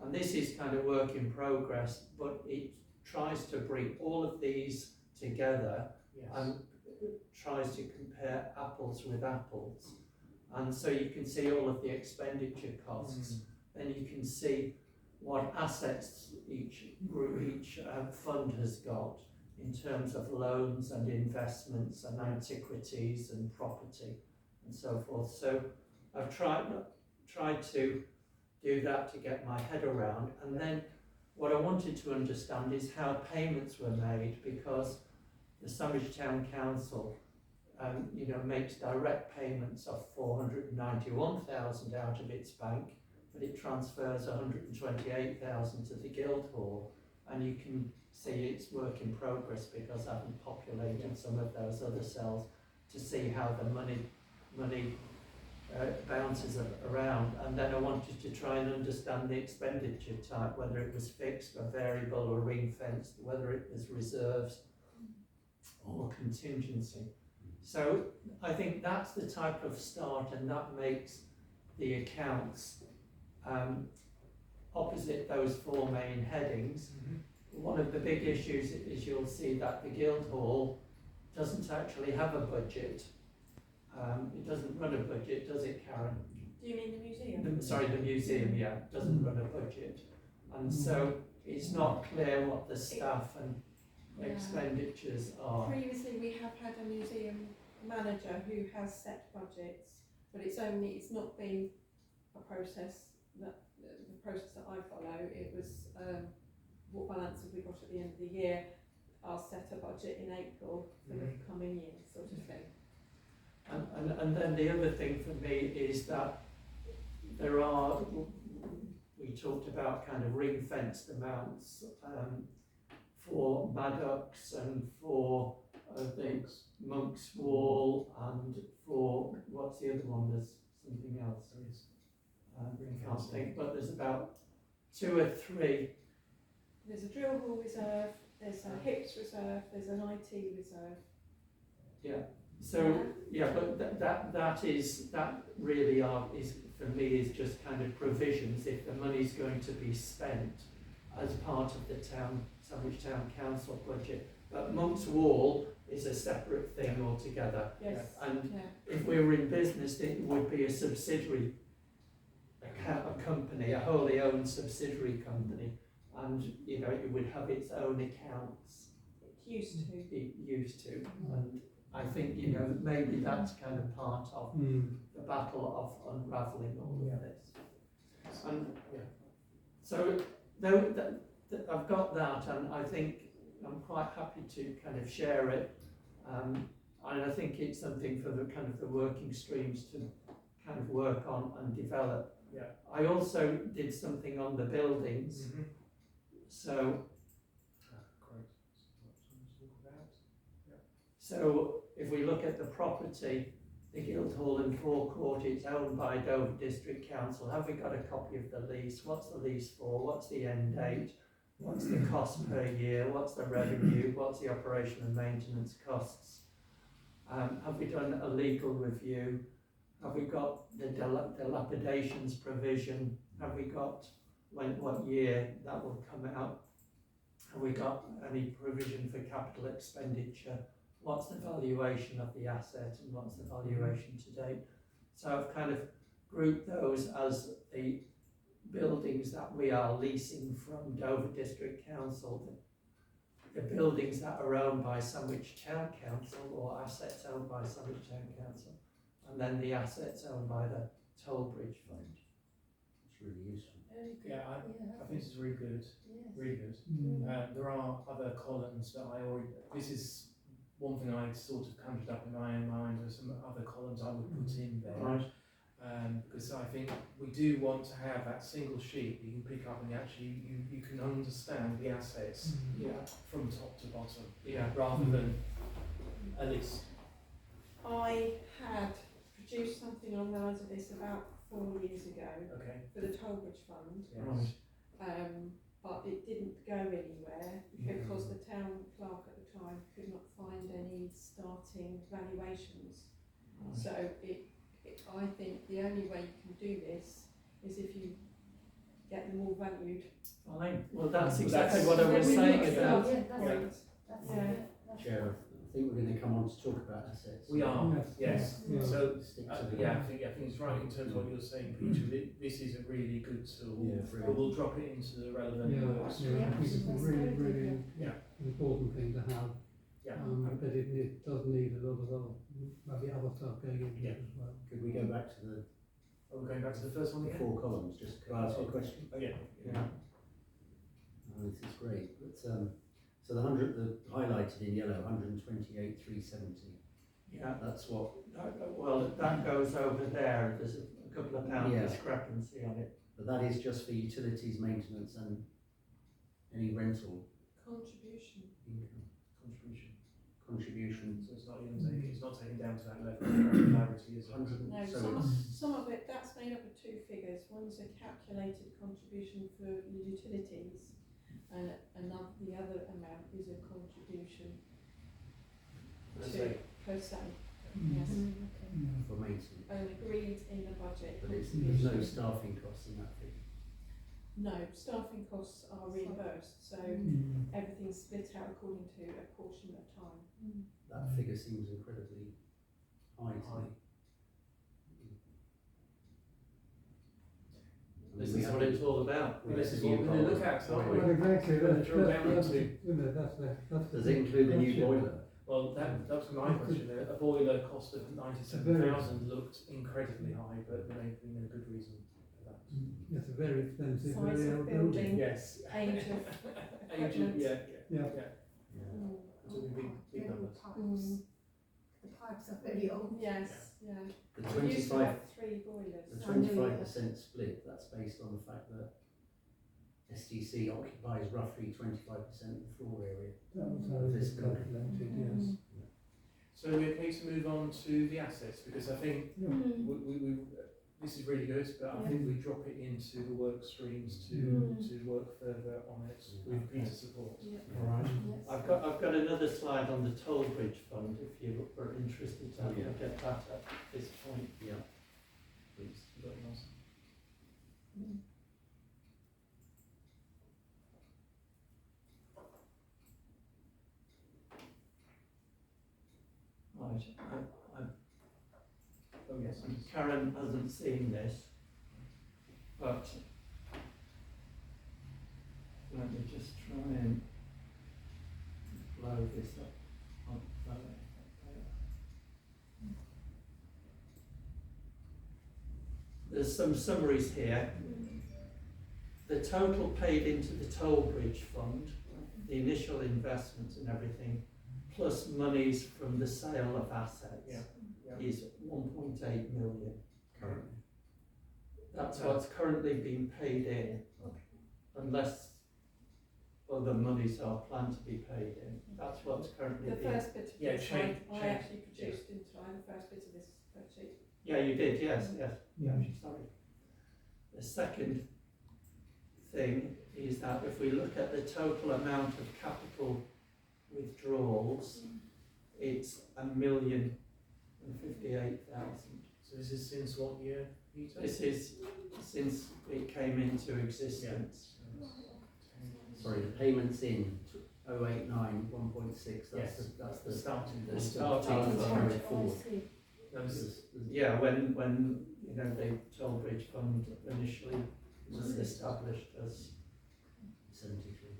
and this is kind of work in progress, but it tries to bring all of these together and tries to compare apples with apples. And so you can see all of the expenditure costs, then you can see what assets each fund has got in terms of loans and investments and antiquities and property and so forth. So I've tried to do that to get my head around, and then what I wanted to understand is how payments were made, because the Sandwich Town Council makes direct payments of 491,000 out of its bank, but it transfers 128,000 to the Guildhall, and you can see it's work in progress because I haven't populated some of those other cells to see how the money bounces around. And then I wanted to try and understand the expenditure type, whether it was fixed or variable or ring fenced, whether it was reserves or contingency. So I think that's the type of start, and that makes the accounts opposite those four main headings. One of the big issues is you'll see that the Guildhall doesn't actually have a budget. It doesn't run a budget, does it, Karen? Do you mean the museum? The museum, doesn't run a budget. And so it's not clear what the staff and expenditures are. Previously we have had a museum manager who has set budgets, but it's not been a process that the process that I follow. It was what balance have we got at the end of the year? I'll set a budget in April for the coming year, sort of thing. And then the other thing for me is that we talked about kind of ring-fenced amounts for Maddocks and for the Monk's Wall, and for, what's the other one? There's something else. I can't think, but there's about 2 or 3. There's a drill hall reserve, there's a hips reserve, there's an IT reserve. So but that really is for me is just kind of provisions if the money's going to be spent as part of the Sandwich Town Council budget. But Monk's Wall is a separate thing altogether. Yes. And if we were in business, it would be a subsidiary, a company, a wholly owned subsidiary company, and it would have its own accounts. It used to. And I think maybe that's kind of part of the battle of unravelling all of this. And so I've got that, and I think I'm quite happy to kind of share it, and I think it's something for the kind of the working streams to kind of work on and develop. I also did something on the buildings. So if we look at the property, the Guildhall and Forecourt, it's owned by Dover District Council. Have we got a copy of the lease? What's the lease for? What's the end date? What's the cost per year? What's the revenue? What's the operation and maintenance costs? Have we done a legal review? Have we got the dilapidations provision? Have we got what year that will come out? have we got any provision for capital expenditure? What's the valuation of the asset and what's the valuation to date? So I've kind of grouped those as the buildings that we are leasing from Dover District Council, the buildings that are owned by Sandwich Town Council or assets owned by Sandwich Town Council, and then the assets owned by the Toll Bridge Fund. It's really useful. Yeah, I think this is really good, Yes. really good. There are other columns that I already, this is one thing I sort of conjured up in my own mind. There's some other columns I would put in there. Right. Because I think we do want to have that single sheet that you can pick up and actually you can understand the assets from top to bottom, rather than a list. I had produced something along the lines of this about 4 years ago Okay. for the Tollbridge Fund, Yes. but it didn't go anywhere because the town clerk at the time could not find any starting valuations. So I think the only way you can do this is if you get them all valued. Fine. Well, that's Well, exactly that's- what I was Then we saying mix it about. up. Yeah, that's Yeah. it. That's Yeah. it. That's Chair, it. I think we're going to come on to talk about assets. We are, Yes. yes. Yeah. So, Stick to the I think it's right in terms of what you're saying, Peter. This is a really good tool. Yeah, But brilliant. we'll drop it into the relevant Yeah, works. yeah, I think it's a really, really Yeah. important thing to have. Yeah. But it does need a lot of maybe other stuff going into Yeah. it as well. Could we go back to the Are we going back to the first one again? 4 columns? Just could I ask you a question? Oh, yeah. Yeah. This is great. But so the highlighted in yellow, 128,370. Yeah. That's what. Well, that goes over there. There's a couple of pound Yeah. discrepancy on it. But that is just for utilities, maintenance, and any rental Contribution. income Contribution. contribution. So it's not taken down to that level of granularity, is it? 100. No, So it's some of it, that's made up of 2 figures. One's a calculated contribution for utilities, and the other amount is a contribution per se. Yes, Okay. for maintenance. and agreed in the budget. But there's contribution. no staffing costs in that figure. No, staffing costs are reimbursed, so everything's split out according to a portion at a time. That figure seems incredibly high to me. This is what it's all about. Well, this is what we're going to look at, aren't we? Well, exactly, We're gonna that's, drill down that's, into- that's Does it include the new that's it. boiler? Well, that's my question. A boiler cost of 97,000 looked incredibly high, but there may have been a good reason for that. It's a very expensive, Size very of old building. building. Yes. Age of Age of, equipment. yeah. Yeah. Yeah. It's a big Very numbers. pipes. The pipes are very old. Yes, yeah. The We used to 25, have 3 boilers. the I knew 25% split, that's based on the fact that STC occupies roughly 25% of the floor area. That was how it was This building. calculated, yes. So we're okay to move on to the assets, because I think we this is really good, but I think we drop it into the work streams to work further on it with Peter's support. Yeah. All right. Yes. I've got another slide on the Toll Bridge Fund if you are interested to have a look at that at this point. Yeah. Please. You got anything else? Right. Oh yes. Karen hasn't seen this, but let me just try and blow this up. There's some summaries here. The total paid into the Toll Bridge Fund, the initial investment and everything, plus monies from the sale of assets, is 1.8 million. Currently. That's what's currently being paid in, unless other monies are planned to be paid in. That's what's currently The being. first bit of Yeah, this, change- I change- actually produced into the first bit of this spreadsheet. Yeah, you did. Yes, yes. Yeah, sorry. The second thing is that if we look at the total amount of capital withdrawals, it's 1,058,000. So this is since what year, Peter? This is since it came into existence. sorry, the payments in 089 1.6. That's the starting The point. starting balance fund. carried Oh, I forward. see. There's- Yeah, when you know the toll bridge fund initially was established as, 73.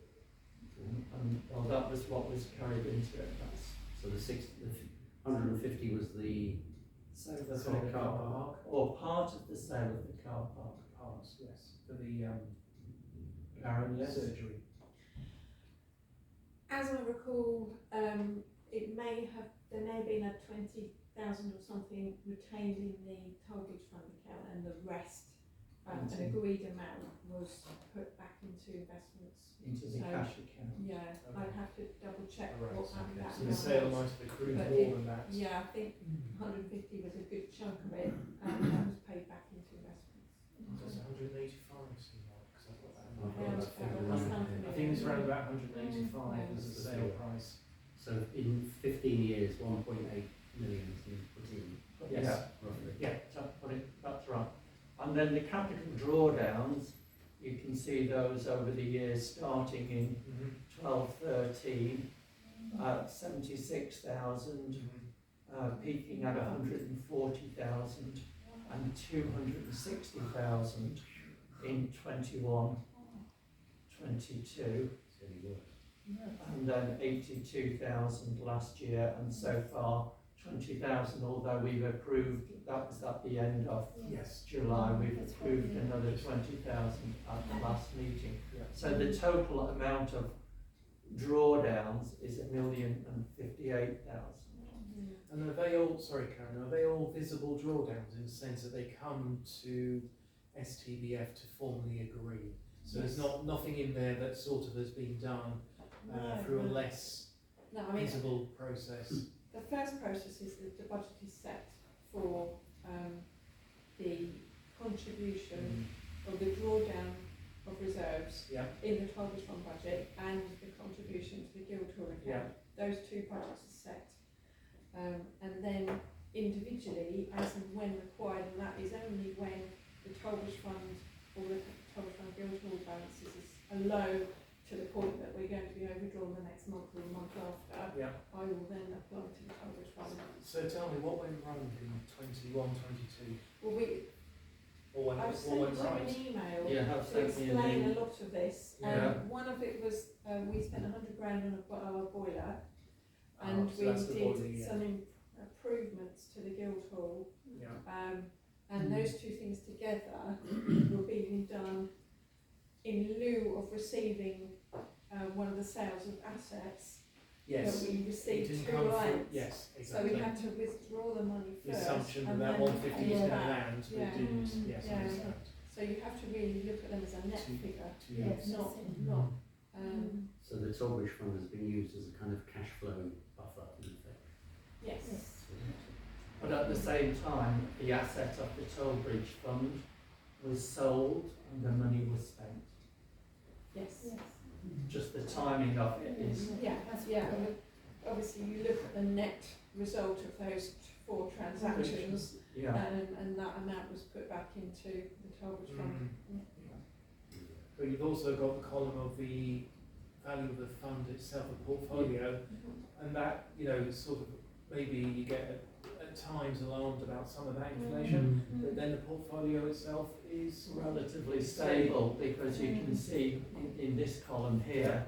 and well, that was what was carried into it. That's So the 150 was the so The the sale of the car park. or part of the sale of the car park. Parts, yes, for the Karen, yes. surgery. As I recall, there may have been a 20,000 or something retained in the Tollbridge Fund account, and the rest, an agreed amount, was put back into investments. Into the So, cash account. Yeah, I'd have to double check Right, what happened okay. that So the amount sale was. might have accrued But more than that. Yeah, I think 150 was a good chunk of it, and that was paid back into investments. Does 185 seem like? Because I've got that in my I've got head. Around that figure about in my something. head. I think it's around about 185 Yeah. was the sale price. So in 15 years, 1.8 million has been put in, Yes. roughly. Yeah, that's right. And then the capital drawdowns, you can see those over the years starting in 12-13 at 76,000, peaking at 140,000 and 260,000 in 21-22. It's any worse. And then 82,000 last year, and so far 20,000, although we've approved, that was at the end of Yes. July, we've That's approved right, yeah. another 20,000 at the last meeting. Yeah. So the total amount of drawdowns is 1,058,000. And are they all, sorry Karen, are they all visible drawdowns in the sense that they come to STBF to formally agree? So there's nothing in there that sort of has been done through a less No, I mean, visible process. the first process is that the budget is set for the contribution or the drawdown of reserves Yeah. in the Tollbridge Fund budget and the contribution to the Guildhall account. Yeah. Those two budgets are set. And then individually, as and when required, and that is only when the Tollbridge Fund or the Tollbridge Fund Guildhall balances are low to the point that we're going to be overdrawn the next month or the month after. Yeah. I will then apply to the Tollbridge Fund. So tell me, what went wrong in 21, 22? Well, Or I've what sent went you right? an email You have to sent me an explain a email. lot of this. Yeah. One of it was we spent 100 grand on our boiler, Oh, and so that's the we boiler, did yeah. some improvements to the Guildhall. Yeah. And those two things together were being done in lieu of receiving one of the sales of assets Yes. that we It received didn't through come through. Alliance. Yes, So exactly. we had to withdraw the money The first. assumption that and that then 150 was pay going to back. land, but Yeah. it didn't. Yes, Yeah. I understand. So you have to really look at them as a net Two- figure, Two Yes. years. not That's So the Tollbridge Fund has been used as a kind of cash flow buffer in effect. yes. Yes. But at the same time, the asset of the toll bridge fund was sold and the money was spent. Yes. Yes. Just the timing of it is, Yeah, That's yeah. right. Obviously, you look at the net result of those 4 transactions, yeah. and that amount was put back into the Tollbridge Fund. But you've also got the column of the value of the fund itself, a portfolio, and that, you know, sort of, maybe you get at times alarmed about some of that inflation, but then the portfolio itself is Relatively stable, because you can see in this column here,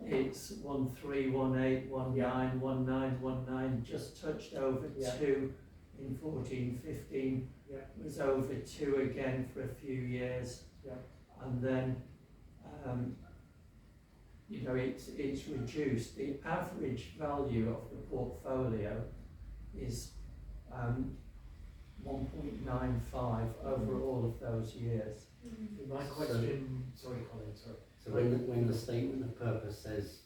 it's 1318, 19, 19, just touched over Yeah. 2 in 14, 15, Yeah. was over 2 again for a few years. Yeah. And then, you know, it's reduced. The average value of the portfolio is 1.95 over all of those years. my question. Sorry, Colin. Sorry. So when the statement of purpose says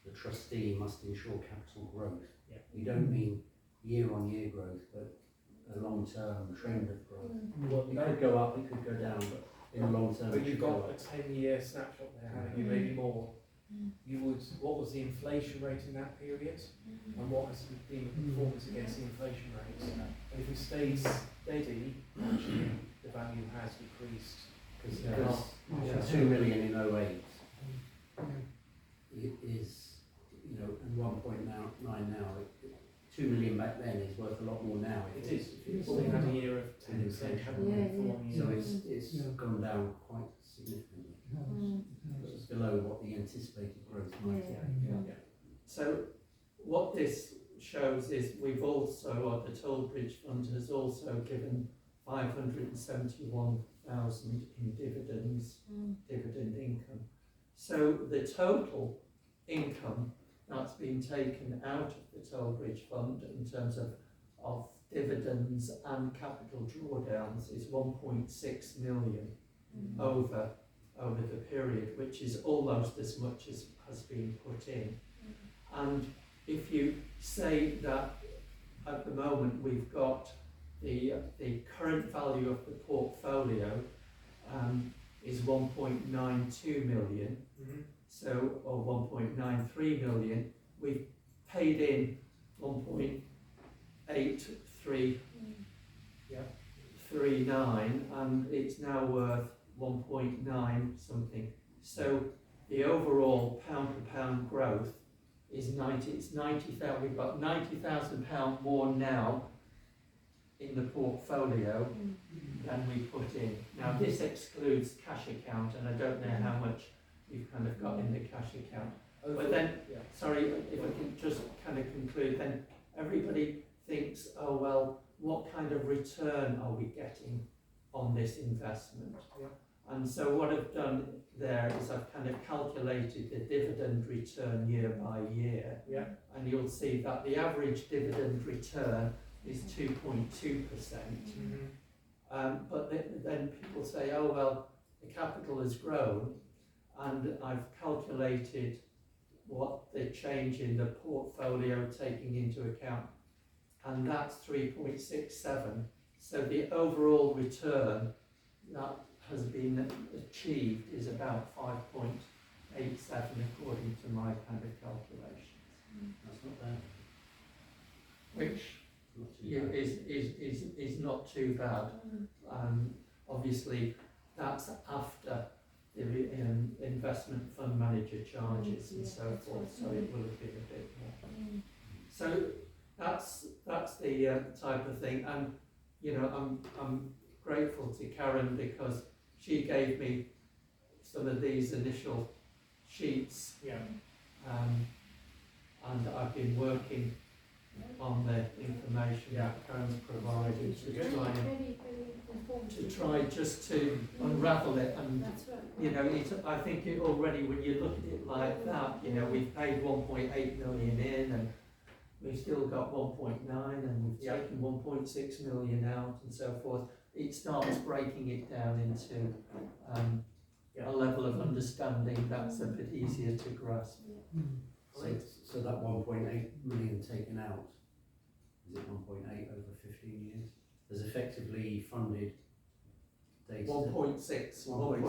the trustee must ensure capital growth, Yeah. you don't mean year-on-year growth, but a long-term trend of growth. Well, It could go up, it could go down, but in the long term, But it you've should go got a up. 10-year snapshot there, haven't you? Maybe more. You would. What was the inflation rate in that period, and what has been the performance against the inflation rate? And if it stays steady, actually the value has decreased. Because Yeah. there's 2 million in 08, Yeah. it is, you know, and 1.9 now, 2 million back then is worth a lot more now. It is. Yes. Well, we had a year of 10%, haven't we, Yeah, in 4 So years. it's Yeah. gone down quite significantly. It has, Mm. it has. It's below what the anticipated growth might Yeah. be. Yeah. So what this shows is we've also, or the Tollbridge Fund has also given 571,000 in dividends, dividend income. So the total income that's been taken out of the Tollbridge Fund in terms of dividends and capital drawdowns is 1.6 million over the period, which is almost as much as has been put in. And if you say that at the moment we've got the current value of the portfolio is 1.92 million, so, or 1.93 million, we've paid in 1.8339 and it's now worth 1.9 something. So the overall pound for pound growth is 90,000, we've got £90,000 more now in the portfolio than we put in. Now this excludes cash account and I don't know how much you've kind of got in the cash account. But then, sorry, if I can just kind of conclude, then everybody thinks, oh well, what kind of return are we getting on this investment? Yeah. And so what I've done there is I've kind of calculated the dividend return year by year. Yeah. And you'll see that the average dividend return is 2.2%. But then people say, oh well, the capital has grown, and I've calculated what the change in the portfolio taking into account, and that's 3.67. So the overall return that has been achieved is about 5.87 according to my kind of calculations. That's not bad. Which Not too yeah, bad. is not too bad. Obviously, that's after the investment fund manager charges and so forth, so it will have been a bit more. So that's the type of thing, and you know, I'm grateful to Karen because she gave me some of these initial sheets, Yeah. and I've been working on the information that Karen's provided to try just to unravel it, and That's right. you know, I think it already, when you look at it like that, you know, we've paid 1.8 million in and we've still got 1.9 and we've taken 1.6 million out and so forth. It starts breaking it down into a level of understanding that's a bit easier to grasp. So that 1.8 million taken out, is it 1.8 over 15 years? Has effectively funded day-to-day. 1.6 million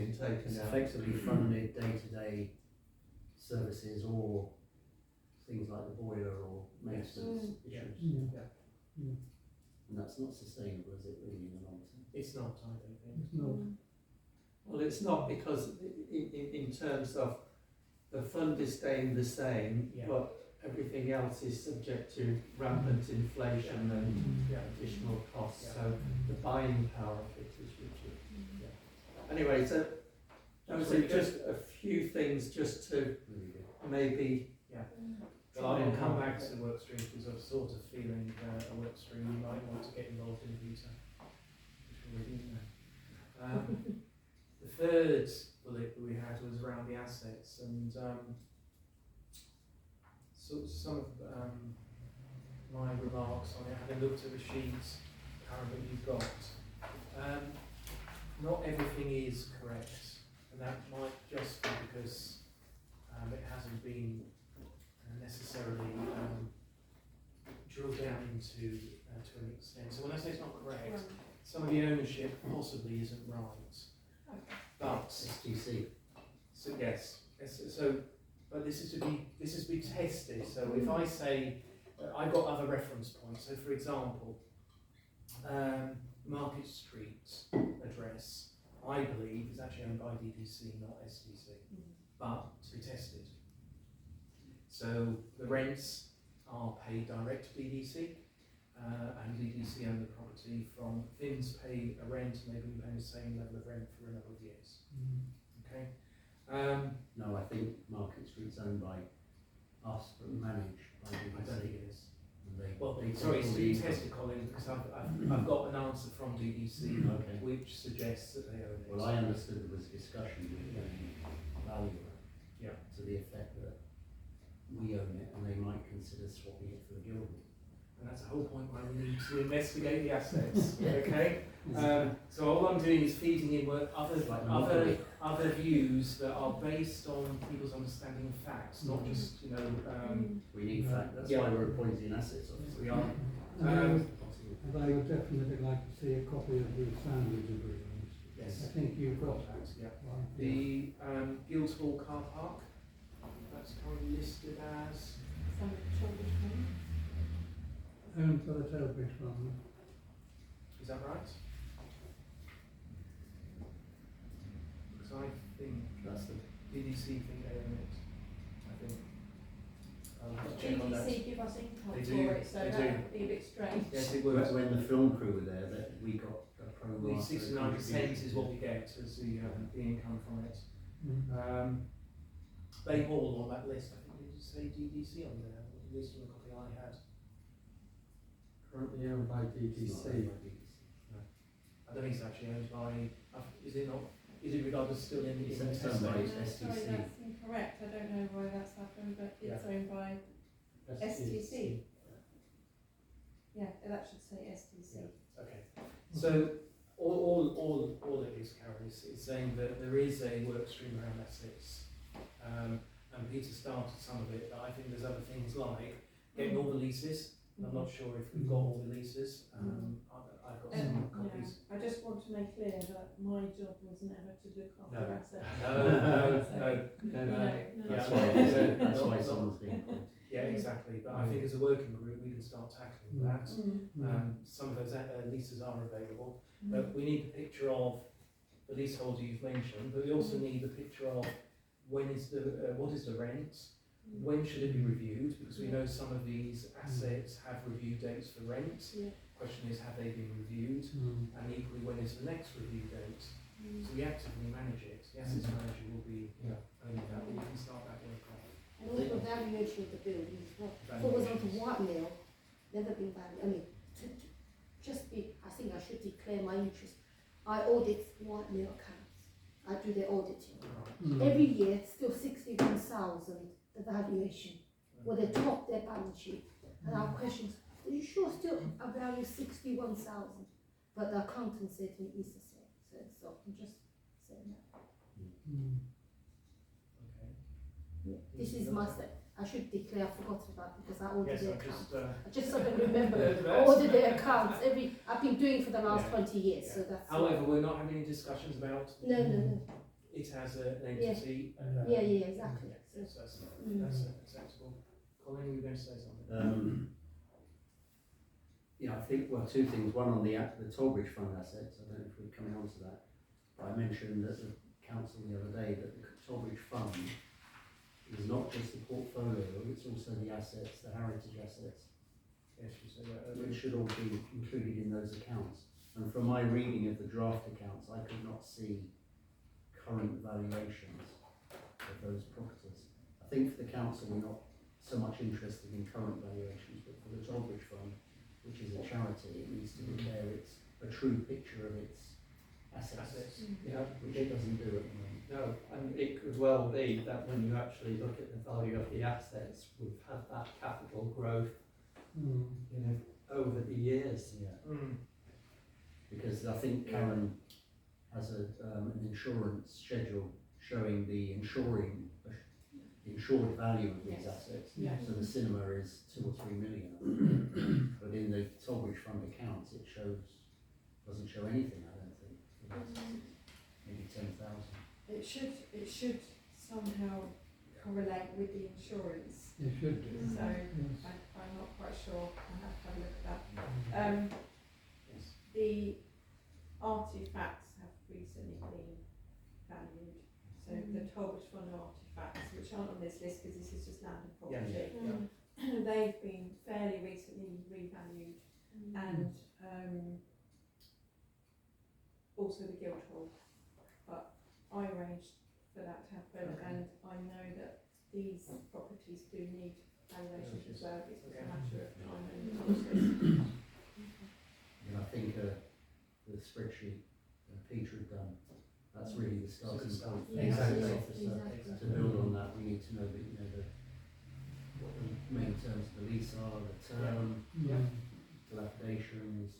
It's taken out. effectively funded day-to-day services or things like the boiler or maintenance issues. And that's not sustainable, is it, really, in the long term? It's not, I don't think. It's not. Well, it's not, because in terms of the fund is staying the same, but everything else is subject to rampant inflation and additional costs, so the buying power of it is reduced. Anyway, so those are just a few things just to Really good. maybe Well, I will come back to the work stream because I've sort of feeling a work stream you might want to get involved in future, which we didn't know. The third bullet that we had was around the assets, and so some of my remarks on it, having looked at the sheets, Karen, that you've got, not everything is correct, and that might just be because it hasn't been necessarily drilled down into to an extent. So when I say it's not correct, some of the ownership possibly isn't right. But STC. so yes, so but this is to be tested. So if I say I've got other reference points. So for example, Market Street address, I believe, is actually owned by DDC, not STC. but to be tested. So the rents are paid direct to DDC, and DDC own the property. From Finns pay a rent, and they've been paying the same level of rent for a number of years. Okay. No, I think Market Street's owned by us, but managed by I don't BBC. think it is. And they- Well, they sorry, take all so the you income. tested, Colin, because I've got an answer from DDC Okay. which suggests that they own it. Well, I understood there was discussion with the valuer. Yeah. To the effect that we own it and they might consider swapping it for the Guildhall. And that's the whole point why we need to investigate the assets. Okay. So all I'm doing is feeding in what other views that are based on people's understanding of facts, not just We need fact, that's Yeah. why we're appointing an assets officer. we are. And I would definitely like to see a copy of the standards agreement. Yes. I think you've got that. Yeah. one. The Guildhall car park. That's currently listed as. Some Torbridge one. Owned by the Torbridge Fund. Is that right? Because I think That's the, DDC think they own it. I think. I'll have to check on that. DDC give us income They for do, it, so they that do. would be a bit strange. Yes, it when works. the film crew were there, that we got a pro The rata 69% is what we contribution. get as the income from it. Mm. Bay Hall on that list, I think did you say DDC on there, at least on the copy I had. Currently owned by It's not DDC. owned by BBC. I don't think it's actually owned by, is it not, is it regarded still in the It's test owned by stage? No, sorry, STC. that's incorrect. I don't know why that's happened, but it's owned by STC. Yeah, that should say STC. Okay, so all it is, Carol, is saying that there is a work stream around assets. And Peter started some of it, but I think there's other things like getting all the leases. I'm not sure if we've got all the leases. I've got some copies. I just want to make clear that my job was never to look after No. assets. No. That's Yeah. why, that's why No. someone's being appointed. Yeah, exactly. But I think as a working group, we can start tackling that. Mm. Some of those leases are available, but we need the picture of the leaseholder you've mentioned, but we also need the picture of when is what is the rent, when should it be reviewed, because we know some of these assets have review dates for rent. Yeah. Question is, have they been reviewed? And equally, when is the next review date? So we actively manage it. The assets manager will be owning that. We can start that work off. And also valuation of the building as well. For example, White Mill, never been valued. I mean, I think I should declare my interest. I audit White Mill accounts. I do the auditing. Every year, it's still 61,000, the valuation, where they top their balance sheet. And our questions, are you sure still I value 61,000? But the accountant said to me, it's the same. So I'm just saying that. Okay. Yeah. This is my step. I should declare, I forgot about it because I audit Yes, the I accounts. just. I just suddenly remember, That's- I audit the accounts I've been doing for the last Yeah. 20 years, Yeah. so that's. However, we're not having any discussions about No. it as an entity. Yeah, exactly. Yes, that's Mm. acceptable. Colin, you were going to say something? Yeah, I think, well, two things. One on the Torbridge Fund assets, I don't know if we're coming on to that. But I mentioned at the council the other day that the Torbridge Fund is not just the portfolio, it's also the assets, the heritage assets, Yes, you said that earlier. which should all be included in those accounts. And from my reading of the draft accounts, I could not see current valuations of those properties. I think for the council, we're not so much interested in current valuations, but for the Torbridge Fund, which is a charity, it needs to declare a true picture of its assets, Yeah, which it doesn't do at the moment. no, and it could well be that when you actually look at the value of the assets, we've had that capital growth, over the years. Yeah. Because I think Karen has an insurance schedule showing the insured value of these Yes. assets. Yeah. So the cinema is 2 or 3 million. But in the Torbridge Fund accounts, doesn't show anything, I don't think. Maybe 10,000. It should somehow correlate with the insurance. You should do. So Yes. I'm not quite sure. I have to have a look at that. Yes. The artifacts have recently been valued. So the Torbridge Fund artifacts flats, which aren't on this list because this is just land and Yeah, property. yeah. They've been fairly recently revalued, and also the Guildhall. But I arranged for that to happen, Okay. and I know that these properties do need valuations as well. It's just a matter of time and resources. And I think the spreadsheet Peter had done, that's really the starting point. for the Yes, access yes, officer. exactly. To build on that, we need to know what the main terms of the lease are, the term, dilapidations,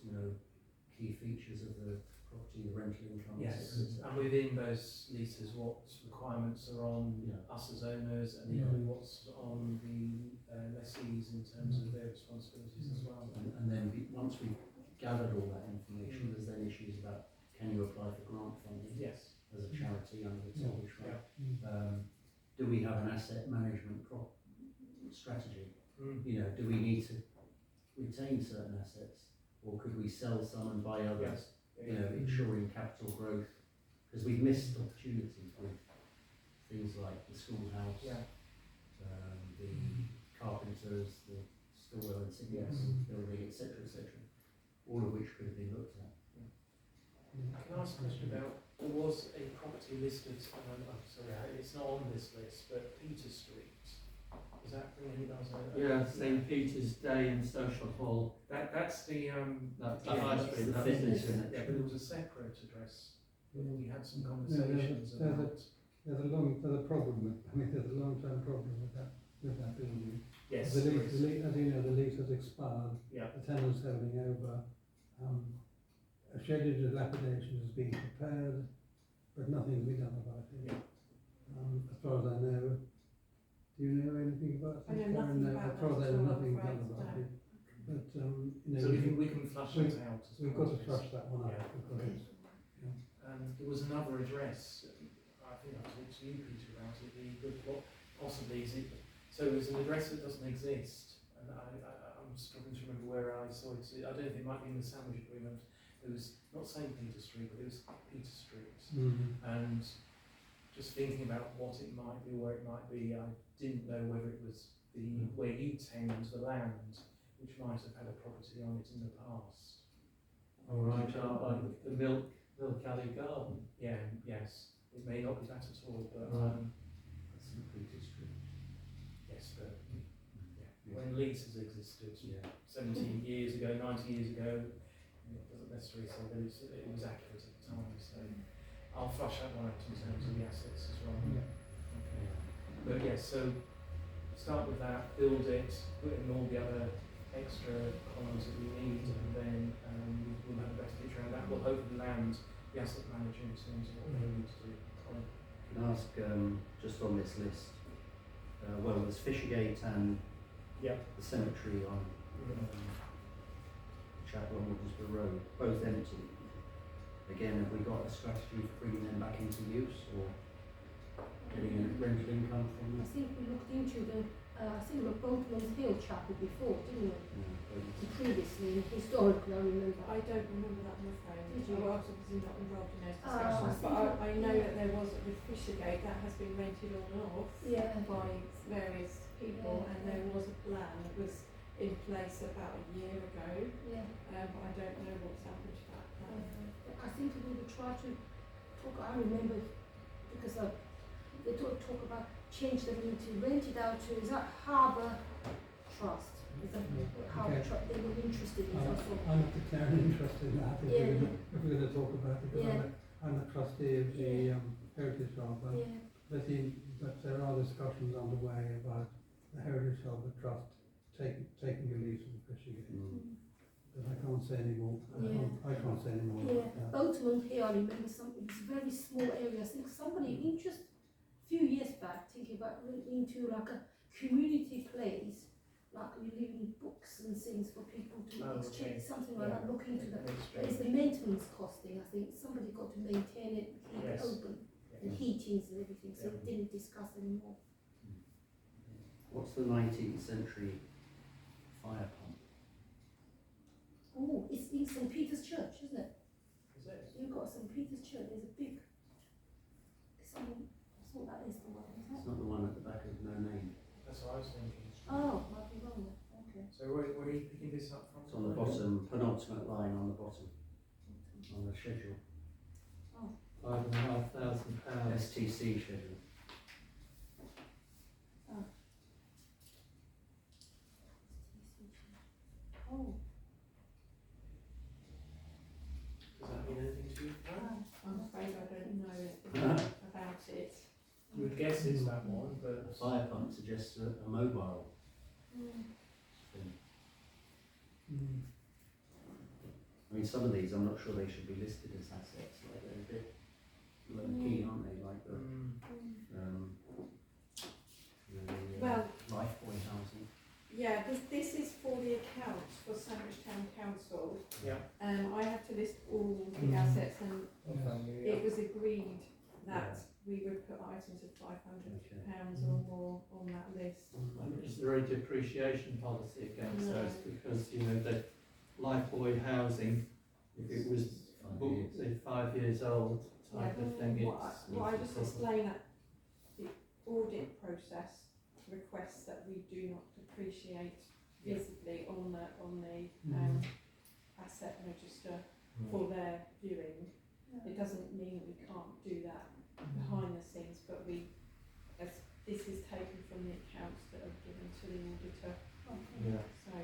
key features of the property, the rental income, Yes, etc. and within those leases, what requirements are on us as owners, and equally what's on the lessees in terms of their responsibilities as well. And then once we've gathered all that information, there's then issues about can you apply for grant funding Yes. as a charity under the Tollbridge Fund? Yeah. Do we have an asset management strategy? Mm. Do we need to retain certain assets, or could we sell some and buy others? Ensuring capital growth, because we've missed opportunities with things like the schoolhouse, the carpenters, the Stillwell and Signius building, etc., all of which could have been looked at. Can I ask a question about, there was a property listed, sorry, it's not on this list, but Peter Street. Does that bring any bells? Yeah, St Peter's Day and Social Hall. That's the, That's Yeah, High that's Street. the that's fitness it. unit. yeah, but there was a separate address. We had some Yeah, conversations about. There's a problem with, there's a long-term problem with that building. Yes. The there lease, is. as you know, the lease has expired. Yeah. The tenant's holding over. A schedule of dilapidation has been prepared, but nothing's been done about it. Yeah. As far as I know, do you know anything about it? I know nothing Karen? about As far as I that know, at all, nothing's I'm done afraid, about no. it. But So we can flush it out. as we've part got to of this. flush that one out Yeah. because it's There was another address, I think I talked to you, Peter, about it, what possibly is it, so there's an address that doesn't exist, and I'm struggling to remember where I saw it. I don't think it might be in the sandwich agreement. It was not St Peter Street, but it was Peter Street. And just thinking about what it might be, where it might be, I didn't know whether it was where you tend the land, which might have had a property on it in the past. All right, like the Milk Alley Garden. Yeah, yes. It may not be that at all, but That's St Peter Street. yes, but when leases existed, Yeah. 17 years ago, 90 years ago, it doesn't necessarily say that it was accurate at the time. So I'll flush that one out in terms of the assets as well. Okay. But yes, so start with that, build it, put in all the other extra columns that we need, and then we'll have a better picture around that. We'll hopefully land the asset manager in terms of what they need to do. Colin? Can I ask, just on this list, there's Fishergate and Yep. the cemetery on Chapel and Woodensborough Road, both empty. Again, have we got a strategy for bringing them back into use, or getting a rental income from I them? think we looked into the Boatman's Hill Chapel before, didn't we? Previously, historically, I remember. I don't remember that, I'm afraid. Did you? I was obviously not involved in those Oh, discussions, but I I know that there was with Fishergate that has been rented on and off Yeah. by various people, Yeah. and there was a plan that was in place about a year ago, Yeah. but I don't know what's happened to that plan. I think we would try to talk, I remember, because they talk about change them into rent it out to, is that Harbour Trust? Is that Harbour Okay. Trust, they were interested in that sort of. I'm not declaring interest in that if we're going to talk about it, because Yeah. I'm a trustee of the Heritage Harbour. Yeah. But there are discussions underway about the Heritage Harbour Trust taking a lease of the Fishergate. But I can't say any more. I can't say any more Yeah, about that. Boatman Hill, I remember it's a very small area. I think somebody a few years back thinking about into like a community place, like you leaving books and things for people to exchange, something like that, look into that. But it's the maintenance costing, I think somebody got to maintain it, keep it open, and heatings and everything, so it didn't discuss anymore. What's the 19th century fire pump? Oh, it's in St Peter's Church, isn't it? Is it? You've got St Peter's Church, there's a big, I thought that is the one, is that? It's not the one at the back of no name. That's what I was thinking. Oh, might be wrong then, okay. So where are you picking this up from? It's on the bottom, penultimate line on the bottom, on the schedule. £5,500. STC schedule. Oh, Does that mean anything to you? I'm afraid I don't know anything about it. You would guess it's that one, but The fire pump suggests a mobile thing. I mean, some of these, I'm not sure they should be listed as assets, like they're a bit low key, aren't they, like the, Well- Lifebuoy housing. Yeah, this is for the accounts for Sandwich Town Council. yeah. I have to list all the assets, and Yeah. it was agreed that we would put items of £500 or more on that list. And is there a depreciation policy against No. those? Because, you know, the Lifebuoy housing, if it was 5 booked years. at 5 years old type of thing, What I just explained that the audit process requests that we do not depreciate visibly on the asset register for their viewing. It doesn't mean that we can't do that behind the scenes, but as this is taken from the accounts that are given to the auditor, Yeah. so.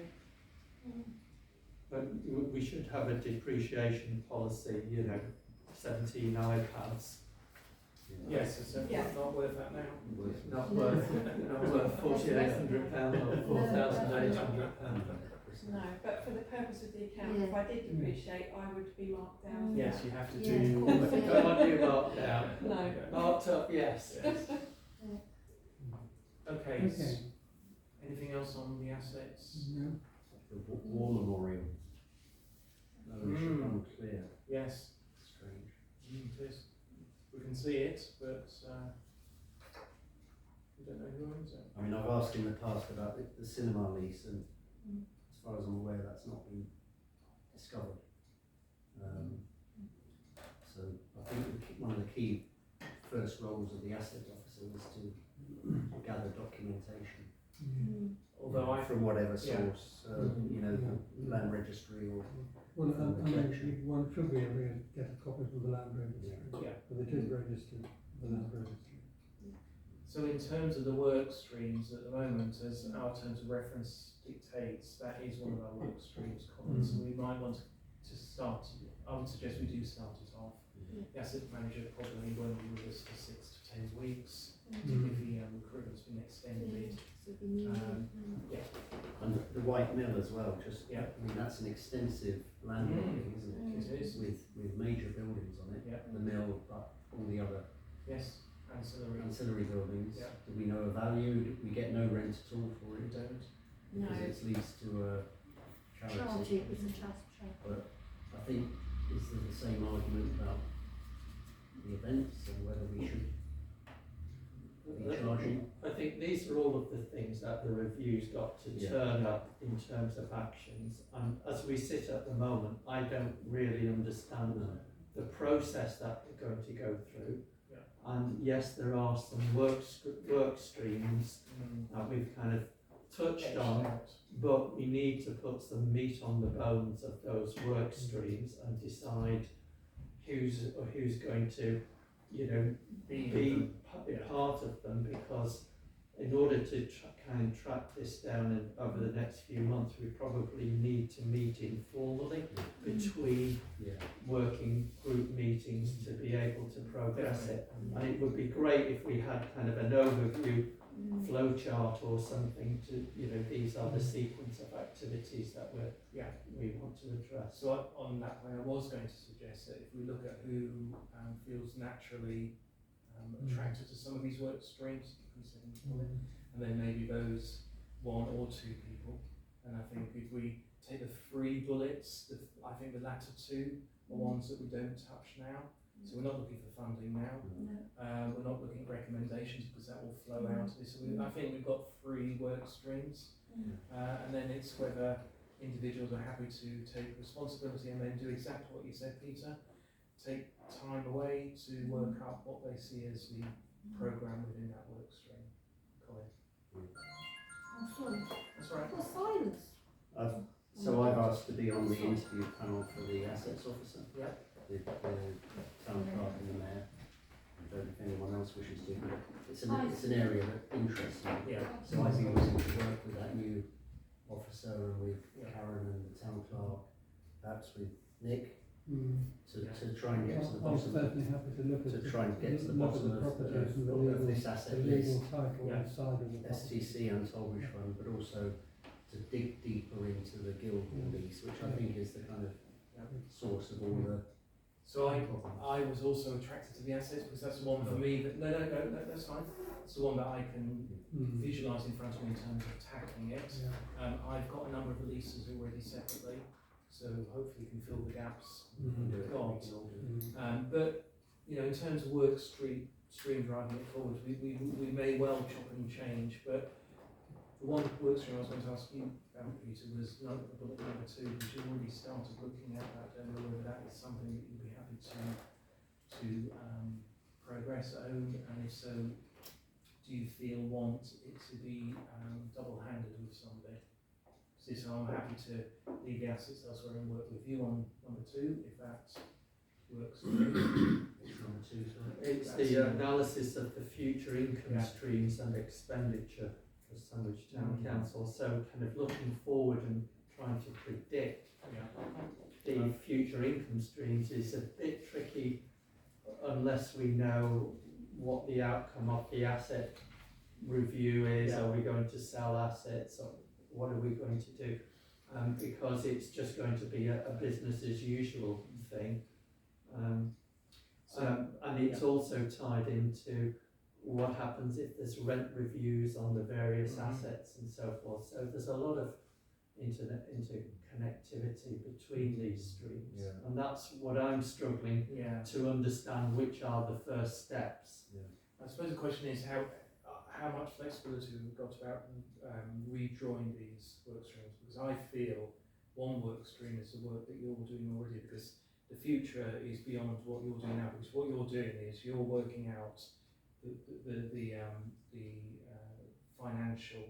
But we should have a depreciation policy, you know, 17 iPads, Yes, it's not worth that now. not worth, not worth £4,800 or £4,800. No, but for the purpose of the account, if I did depreciate, I would be marked down. Yes, you have to Yeah, do. of course, I don't want you marked down. No. Marked up, yes. Okay. Okay. Anything else on the assets? No. The war memorial. No, unclear, Yes. strange. It is. We can see it, but we don't know who owns it. I mean, I've asked in the past about the cinema lease, and as far as I'm aware, that's not been discovered. So I think one of the key first roles of the asset officer was to gather documentation, Although from whatever Yeah. source, you know, the land registry or. Well, From the I mean, collection. one should be able to get a copy from the land registry, Yeah. but it is registered, the land registry. So in terms of the work streams at the moment, as our terms of reference dictates, that is one of our work streams, Colin, so we might want to start, I would suggest we do start it off. The asset manager probably won't be with us for 6 to 10 weeks, if the recruitment's been extended. And the White Mill as well, just, Yeah. I mean, that's an extensive land holding, isn't it? It is. With major buildings on it, Yeah. the mill, but all the other Yes, ancillary. ancillary buildings. Yeah. Do we know a value? Do we get no rent at all for We it? don't. No. Because it's leased to a charity. charity, it's a trust charity. But I think, is there the same argument about the events and whether we should be charging? I think these are all of the things that the review's got to Yeah. turn up in terms of actions. And as we sit at the moment, I don't really understand the process that they're going to go through. Yeah. And yes, there are some work streams that we've kind of touched on, but we need to put some meat on the bones of those work streams and decide who's going to, you know, be part of them, because in order to track this down over the next few months, we probably need to meet informally between working group meetings to be able to progress it. And it would be great if we had kind of an overview flow chart or something to, you know, these are the sequence of activities that we want to address. So on that way, I was going to suggest that if we look at who feels naturally attracted to some of these work streams, if we say and then maybe those 1 or 2 people. And I think if we take the 3 bullets, I think the latter 2 are ones that we don't touch now. So we're not looking for funding now. We're not looking at recommendations because that will flow out of this. So I think we've got 3 work streams, and then it's whether individuals are happy to take responsibility and then do exactly what you said, Peter. Take time away to work up what they see as the programme within that work stream. Colin? I'm sorry. That's all right. What silence? So I've asked to be on the interview panel for the assets officer. Yeah. The town clerk and the mayor. I don't know if anyone else wishes to, but it's an area that interests me. Yeah. So I'd be willing to work with that new officer and with Karen and the town clerk, perhaps with Nick, to try and get to the I'm bottom. certainly happy to look at To try and get to the look bottom at the of properties and the of legal, this the asset legal list, title Yeah. inside of the property. STC and Tollbridge Fund, but also to dig deeper into the Guildhall lease, which I think is the kind of source of all the So I problems. was also attracted to the assets because that's the one for me that, no, that's fine. It's the one that I can visualise in front of me in terms of tackling it. Yeah. I've got a number of the leases already separately, so hopefully can fill the gaps Mm-hmm. got. But you know, in terms of work stream driving it forward, we may well chop and change. But the one work stream I was going to ask you about, Peter, was bullet number 2, which you already started looking at that. I don't know whether that is something that you'd be happy to progress own, and if so, do you want it to be double-handed with somebody? So I'm happy to leave the assets elsewhere and work with you on number 2, if that works. Number 2, sorry. It's the analysis of the future income streams and expenditure for Sandwich Town Council. So kind of looking forward and trying to predict the future income streams is a bit tricky unless we know what the outcome of the asset review is. Are we going to sell assets, or what are we going to do? Because it's just going to be a business as usual thing. And it's also tied into what happens if there's rent reviews on the various assets and so forth. So there's a lot of interconnectivity between these streams, and that's what I'm struggling to understand, which are the first steps. I suppose the question is how much flexibility we've got about redrawing these work streams, because I feel one work stream is the work that you're doing already, because the future is beyond what you're doing now, because what you're doing is you're working out the financial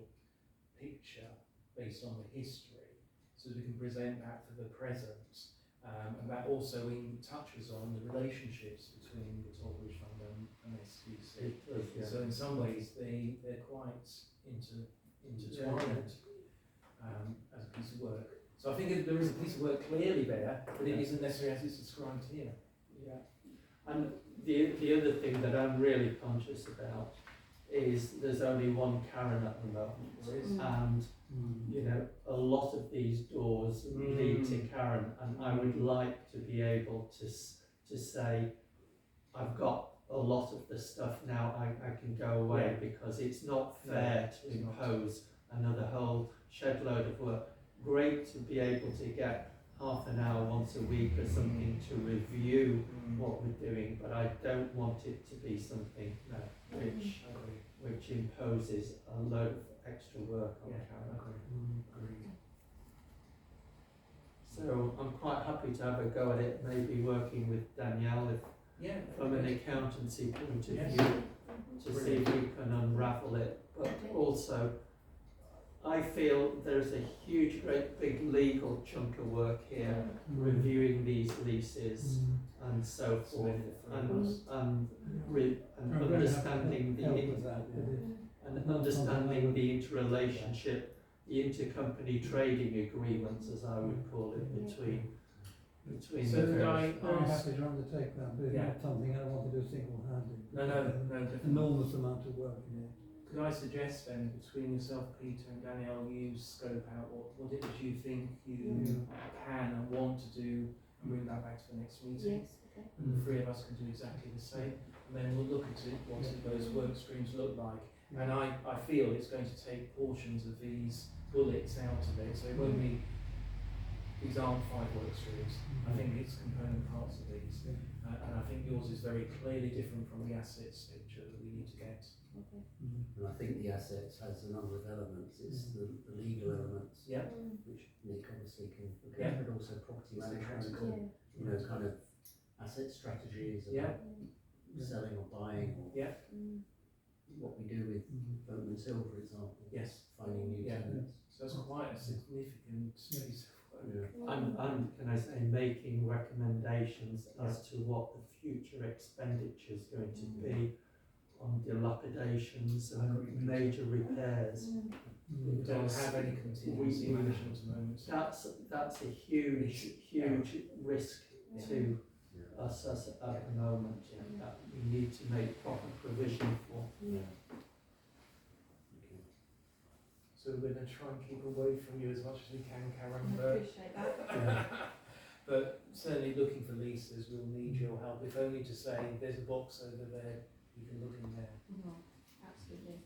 picture based on the history, so we can present that for the present, and that also touches on the relationships between the Tollbridge Fund and STC. So in some ways they're quite intertwined as a piece of work. So I think there is a piece of work clearly there, but it isn't necessarily as it's described here. And the other thing that I'm really conscious about is there's only one Karen at the moment, and you know, a lot of these doors lead to Karen, and I would like to be able to say, I've got a lot of the stuff now, I can go away, because it's not fair to impose another whole shed load of work. Great to be able to get half an hour once a week or something to review what we're doing, but I don't want it to be something which imposes a load of extra work on Karen. So I'm quite happy to have a go at it, maybe working with Danielle from an accountancy point of view, to see if we can unravel it, but also I feel there's a huge, great big legal chunk of work here, reviewing these leases and so forth, and understanding the interrelationship, the intercompany trading agreements, as I would call it, between So I'm could I very ask? happy to undertake that, but it's not something I want to do single-handed. No, definitely. Enormous amount of work in it. Could I suggest then, between yourself, Peter, and Danielle, you scope out what it is you think you can and want to do, and bring that back to the next meeting? Yes, okay. And the 3 of us can do exactly the same, and then we'll look at it, what those work streams look like. And I feel it's going to take portions of these bullets out of it, so it won't be, these aren't 5 work streams. I think it's component parts of these, and I think yours is very clearly different from the assets picture that we need to get. Okay. And I think the assets has a number of elements. It's the legal elements, which Nick obviously can look at, but also property management, and, you know, kind of asset strategies, about selling or buying, or Yeah. what we do with Boatman's Hill, for example. Yes. Finding new Yeah. tenants. So it's quite a significant piece of work. Yeah. And can I say, making recommendations as to what the future expenditure is going to be on dilapidations and major repairs. We don't have any contingency management at the moment. That's a huge risk to us as at the moment, that we need to make proper provision for. So we're going to try and keep away from you as much as we can, Karen. I appreciate that. But certainly looking for leases, we'll need your help, if only to say there's a box over there, you can look in there. Absolutely.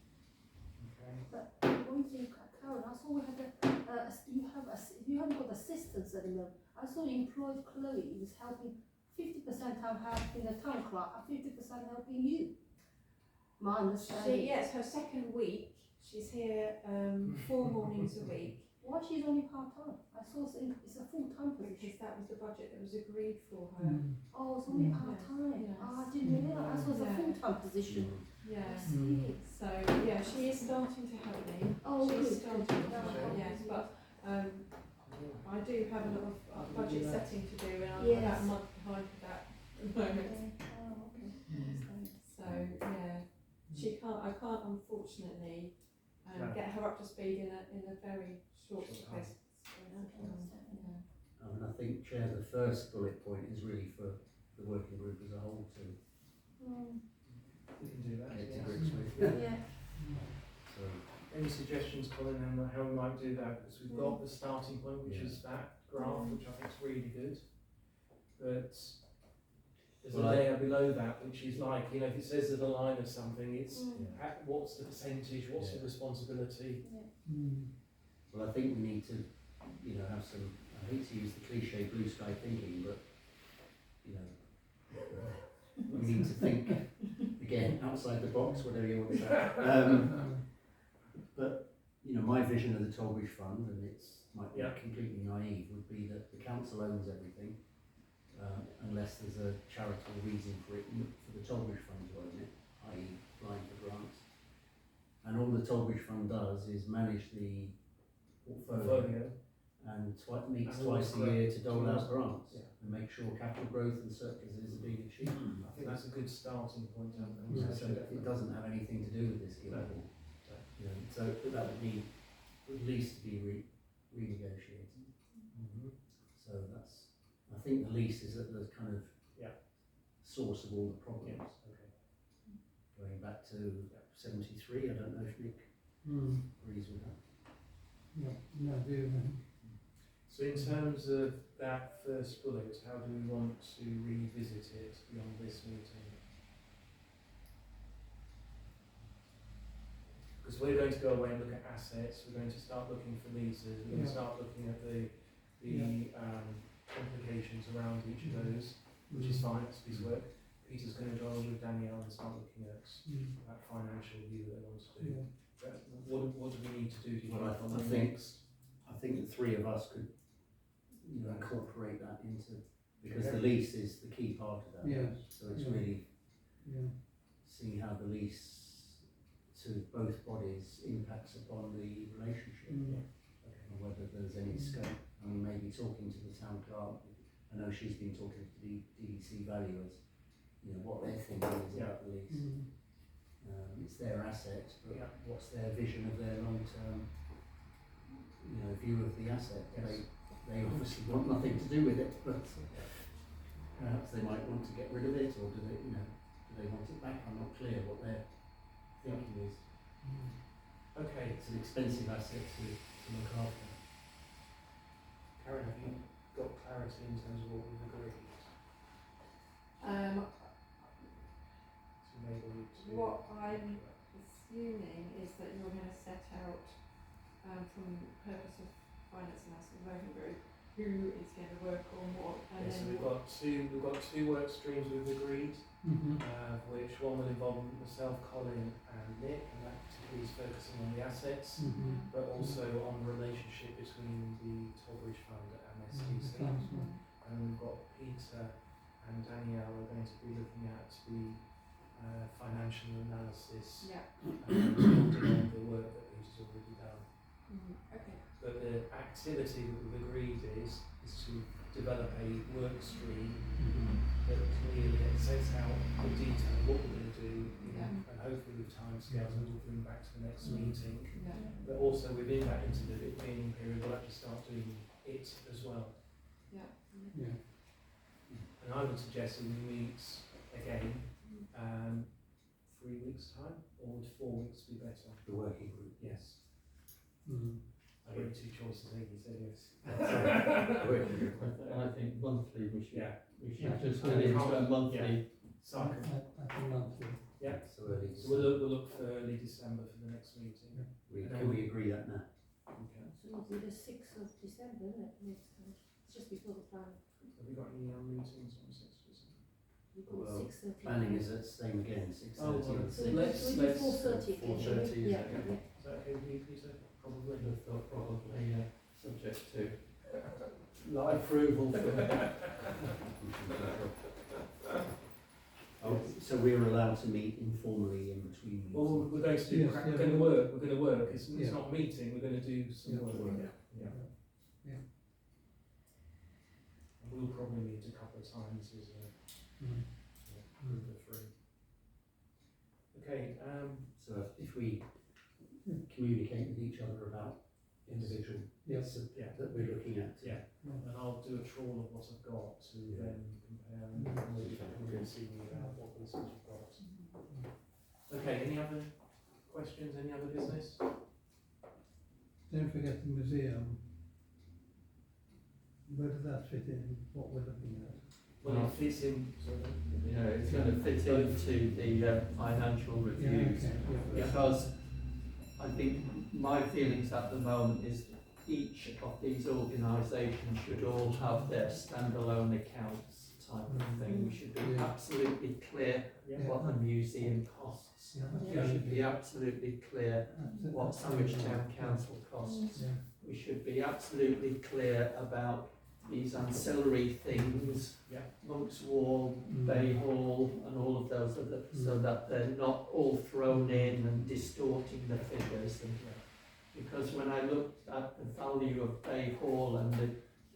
Okay. But one thing, Karen, I saw we had you haven't got assistants anymore. I saw you employed Chloe is helping 50% I'm helping the town clerk and 50% helping you. My understanding. It's her second week. She's here 4 mornings a week. Why she's only part-time? I saw it's a full-time Because position. that was the budget that was agreed for her. Oh, it's only part-time. Yes. Oh, I didn't realise it was a Yeah. full-time position. Yeah. I see. So she is starting to help me. Oh, She's good. starting to help, yes, but I do have a lot of budget setting to do, and I'm about a month behind with that at the moment. Oh, okay. So I can't unfortunately get her up to speed in a very short space. And I think, Chair, the first bullet point is really for the working group as a whole to We can do that. get to Yes. grips with. Yeah. So, Any suggestions, Colin, on how we might do that? Because we've got the starting point, which is that graph, which I think is really good. But there's a layer below that, which is like, if it says there's a line of something, it's what's the percentage, what's the responsibility? well, I think we need to, have some, I hate to use the cliche blue sky thinking, but, we need to think, again, outside the box, whatever you want to say. But, my vision of the Tollbridge Fund, and it's might be completely naive, would be that the council owns everything, unless there's a charitable reason for it, for the Tollbridge Fund to own it, i.e. applying for grants. And all the Tollbridge Fund does is manage the portfolio and meets twice a year to dole out grants and make sure capital growth and surpluses are being achieved. I think that's a good starting point to have a So conversation. it doesn't have anything to do with this given. So that would need at least to be renegotiated. So I think the lease is at the kind of source of all the problems. Going back to 73, I don't know if Nick agrees with that. No, do then. So in terms of that first bullet, how do we want to revisit it beyond this meeting? Because we're going to go away and look at assets, we're going to start looking for leases, we're going to start looking at the complications around each of those, which is fine, it's piece of work. Peter's going to go with Danielle and start looking at that financial view that they want to do. What do we need to do? Well, I think the three of us could, incorporate that into, because the lease is the key part of that. So it's really seeing how the lease to both bodies impacts upon the relationship, and whether there's any scope. I mean, maybe talking to the town clerk. I know she's been talking to the DDC valuers, what their thinking is about the lease. It's their asset, but what's their vision of their long-term, view of the asset? They obviously want nothing to do with it, but perhaps they might want to get rid of it, or do they want it back? I'm not clear what their thinking is. Okay. It's an expensive asset to look after. Karen, have you got clarity in terms of what we've agreed? What I'm assuming is that you're going to set out from purpose of finance and asset working group who is going to work on what, and So then we've got two work streams we've agreed, which one will involve myself, Colin and Nick, and that particularly is focusing on the assets, but also on the relationship between the Tollbridge Fund and STC. And we've got Peter and Danielle are going to be looking at the financial analysis, Yeah. building on the work that Peter's already done. Okay. But the activity that we've agreed is to develop a work stream that clearly sets out the detail of what we're going to do, and hopefully with timescales that we'll bring back to the next meeting. Yeah. But also within that intervening period, we'll actually start doing it as well. Yeah. Yeah. And I would suggest that we meet again 3 weeks' time, or would 4 weeks be better? The working group. Yes. Mm. I gave 2 choices, I think he said yes. The working group. I think monthly we should, Yeah. we should Yeah. just get into a monthly. Cycle. I think monthly. Yeah. So early. So we'll look for early December for the next meeting. Can we agree that now? Okay. So it'll be the 6th of December, isn't it, next time? It's just before the plan. Have we got any meetings on 6th of December? We've got Well, 6:30. Planning is the same again, 6:30 Oh, well, and So 6. let's- we do 4:30 again, shall we? 4:30, Yeah, okay. yeah. Is that okay with you, Peter? Probably. I would have thought probably subject to approval from Oh, so we're allowed to meet informally in between meetings? Well, we're going to do, Yes, we're yeah. going to work, it's Yeah. not a meeting, we're going to do some Yeah. work. Yeah. And we'll probably meet a couple of times as a group of 3. Okay, So if we communicate with each other about individual bits yeah. that we're looking at. Yeah. And I'll do a trawl of what I've got to then compare and see about what this has got. Okay, any other questions, any other business? Don't forget the museum. Where does that fit in, what we're looking at? Well, it fits in, you know, it's going to fit into the financial reviews. Yeah, okay, yeah. Because I think my feelings at the moment is each of these organisations should all have their standalone accounts type of thing. We should be Yeah. absolutely clear Yeah. what the museum costs. Yeah, We should be absolutely clear what Sandwich Town Council costs. Yeah. We should be absolutely clear about these ancillary things, Yeah. Monk's Wall, Mm. Bay Hall, and all of those other, so that they're not all thrown in and distorting the figures. And because when I looked at the value of Bay Hall and the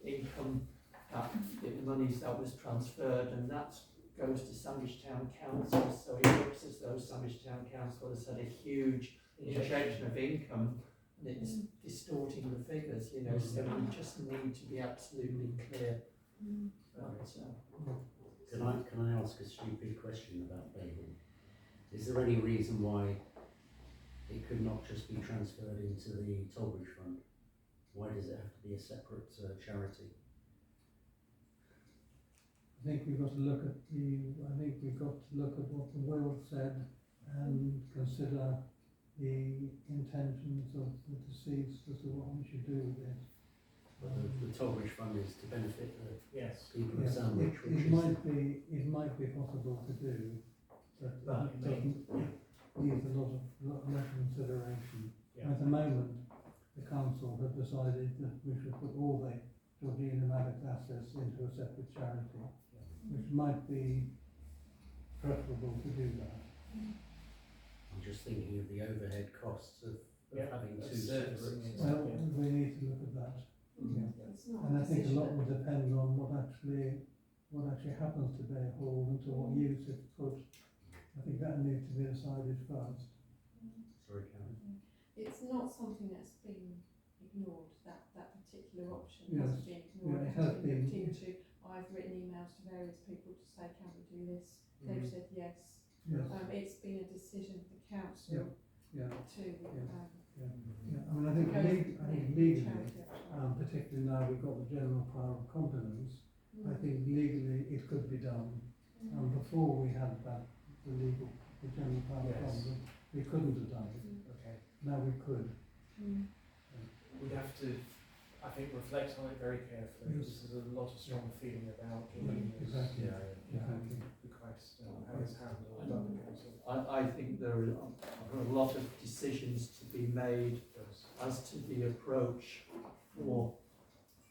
income, that the monies that was transferred, and that goes to Sandwich Town Council, so it looks as though Sandwich Town Council has had a huge injection of income, and it's distorting the figures, you know, so we just need to be absolutely clear. But, Can I ask a stupid question about Bayhall? Is there any reason why it could not just be transferred into the Tollbridge Fund? Why does it have to be a separate charity? I think we've got to look at what the will said and consider the intentions of the deceased as to what we should do with it. But the Tollbridge Fund is to benefit the Yes. people of Yes, Sandwich, which it is... might be possible to do, but But it doesn't, needs a lot of consideration. Yeah. At the moment, the council have decided that we should put all the Georgina Maddox assets into a separate charity, which might be preferable to do that. I'm just thinking of the overhead costs of having two that's separate... Well, we need to look at that. Yeah. It's not And I think a decision lot will depend on what actually happens to Bay Hall and to what use it's put. I think that needs to be decided first. Sorry, Karen. It's not something that's been ignored, that particular option Yes. hasn't been ignored. Yeah, it has It's been looked been. into. I've written emails to various people to say, can we do this? They've said yes. Yes. It's been a decision of the council Yeah. to Yeah. I mean, I think go legally, charity option. particularly now we've got the general power of competence, I think legally it could be done. Before we had the general power of Yes. competence, we couldn't have done it. Okay. Now we could. We'd have to, I think, reflect on it very carefully. Yes. There's a lot of strong feeling about Georgina's Exactly. Yeah. request and how it's handled by the council. I think there are a lot of decisions to be made as to the approach for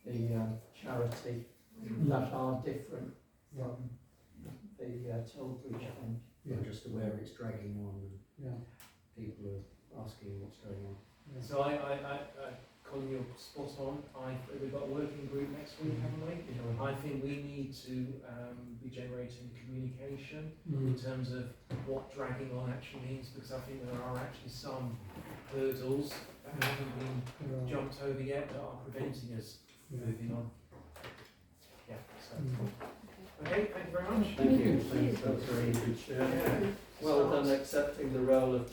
the charity that are different from the Tollbridge Fund. I'm just aware it's dragging on and Yeah. people are asking what's going on. Yeah. So Colin, you're spot on. We've got a working group next week, haven't we? I think we need to be generating communication in terms of what dragging on actually means, because I think there are actually some hurdles that haven't been jumped over yet that are preventing us moving on. Yeah, so. Okay, thank you very much. Thank you. Thank you. That's very good. Well done accepting the role of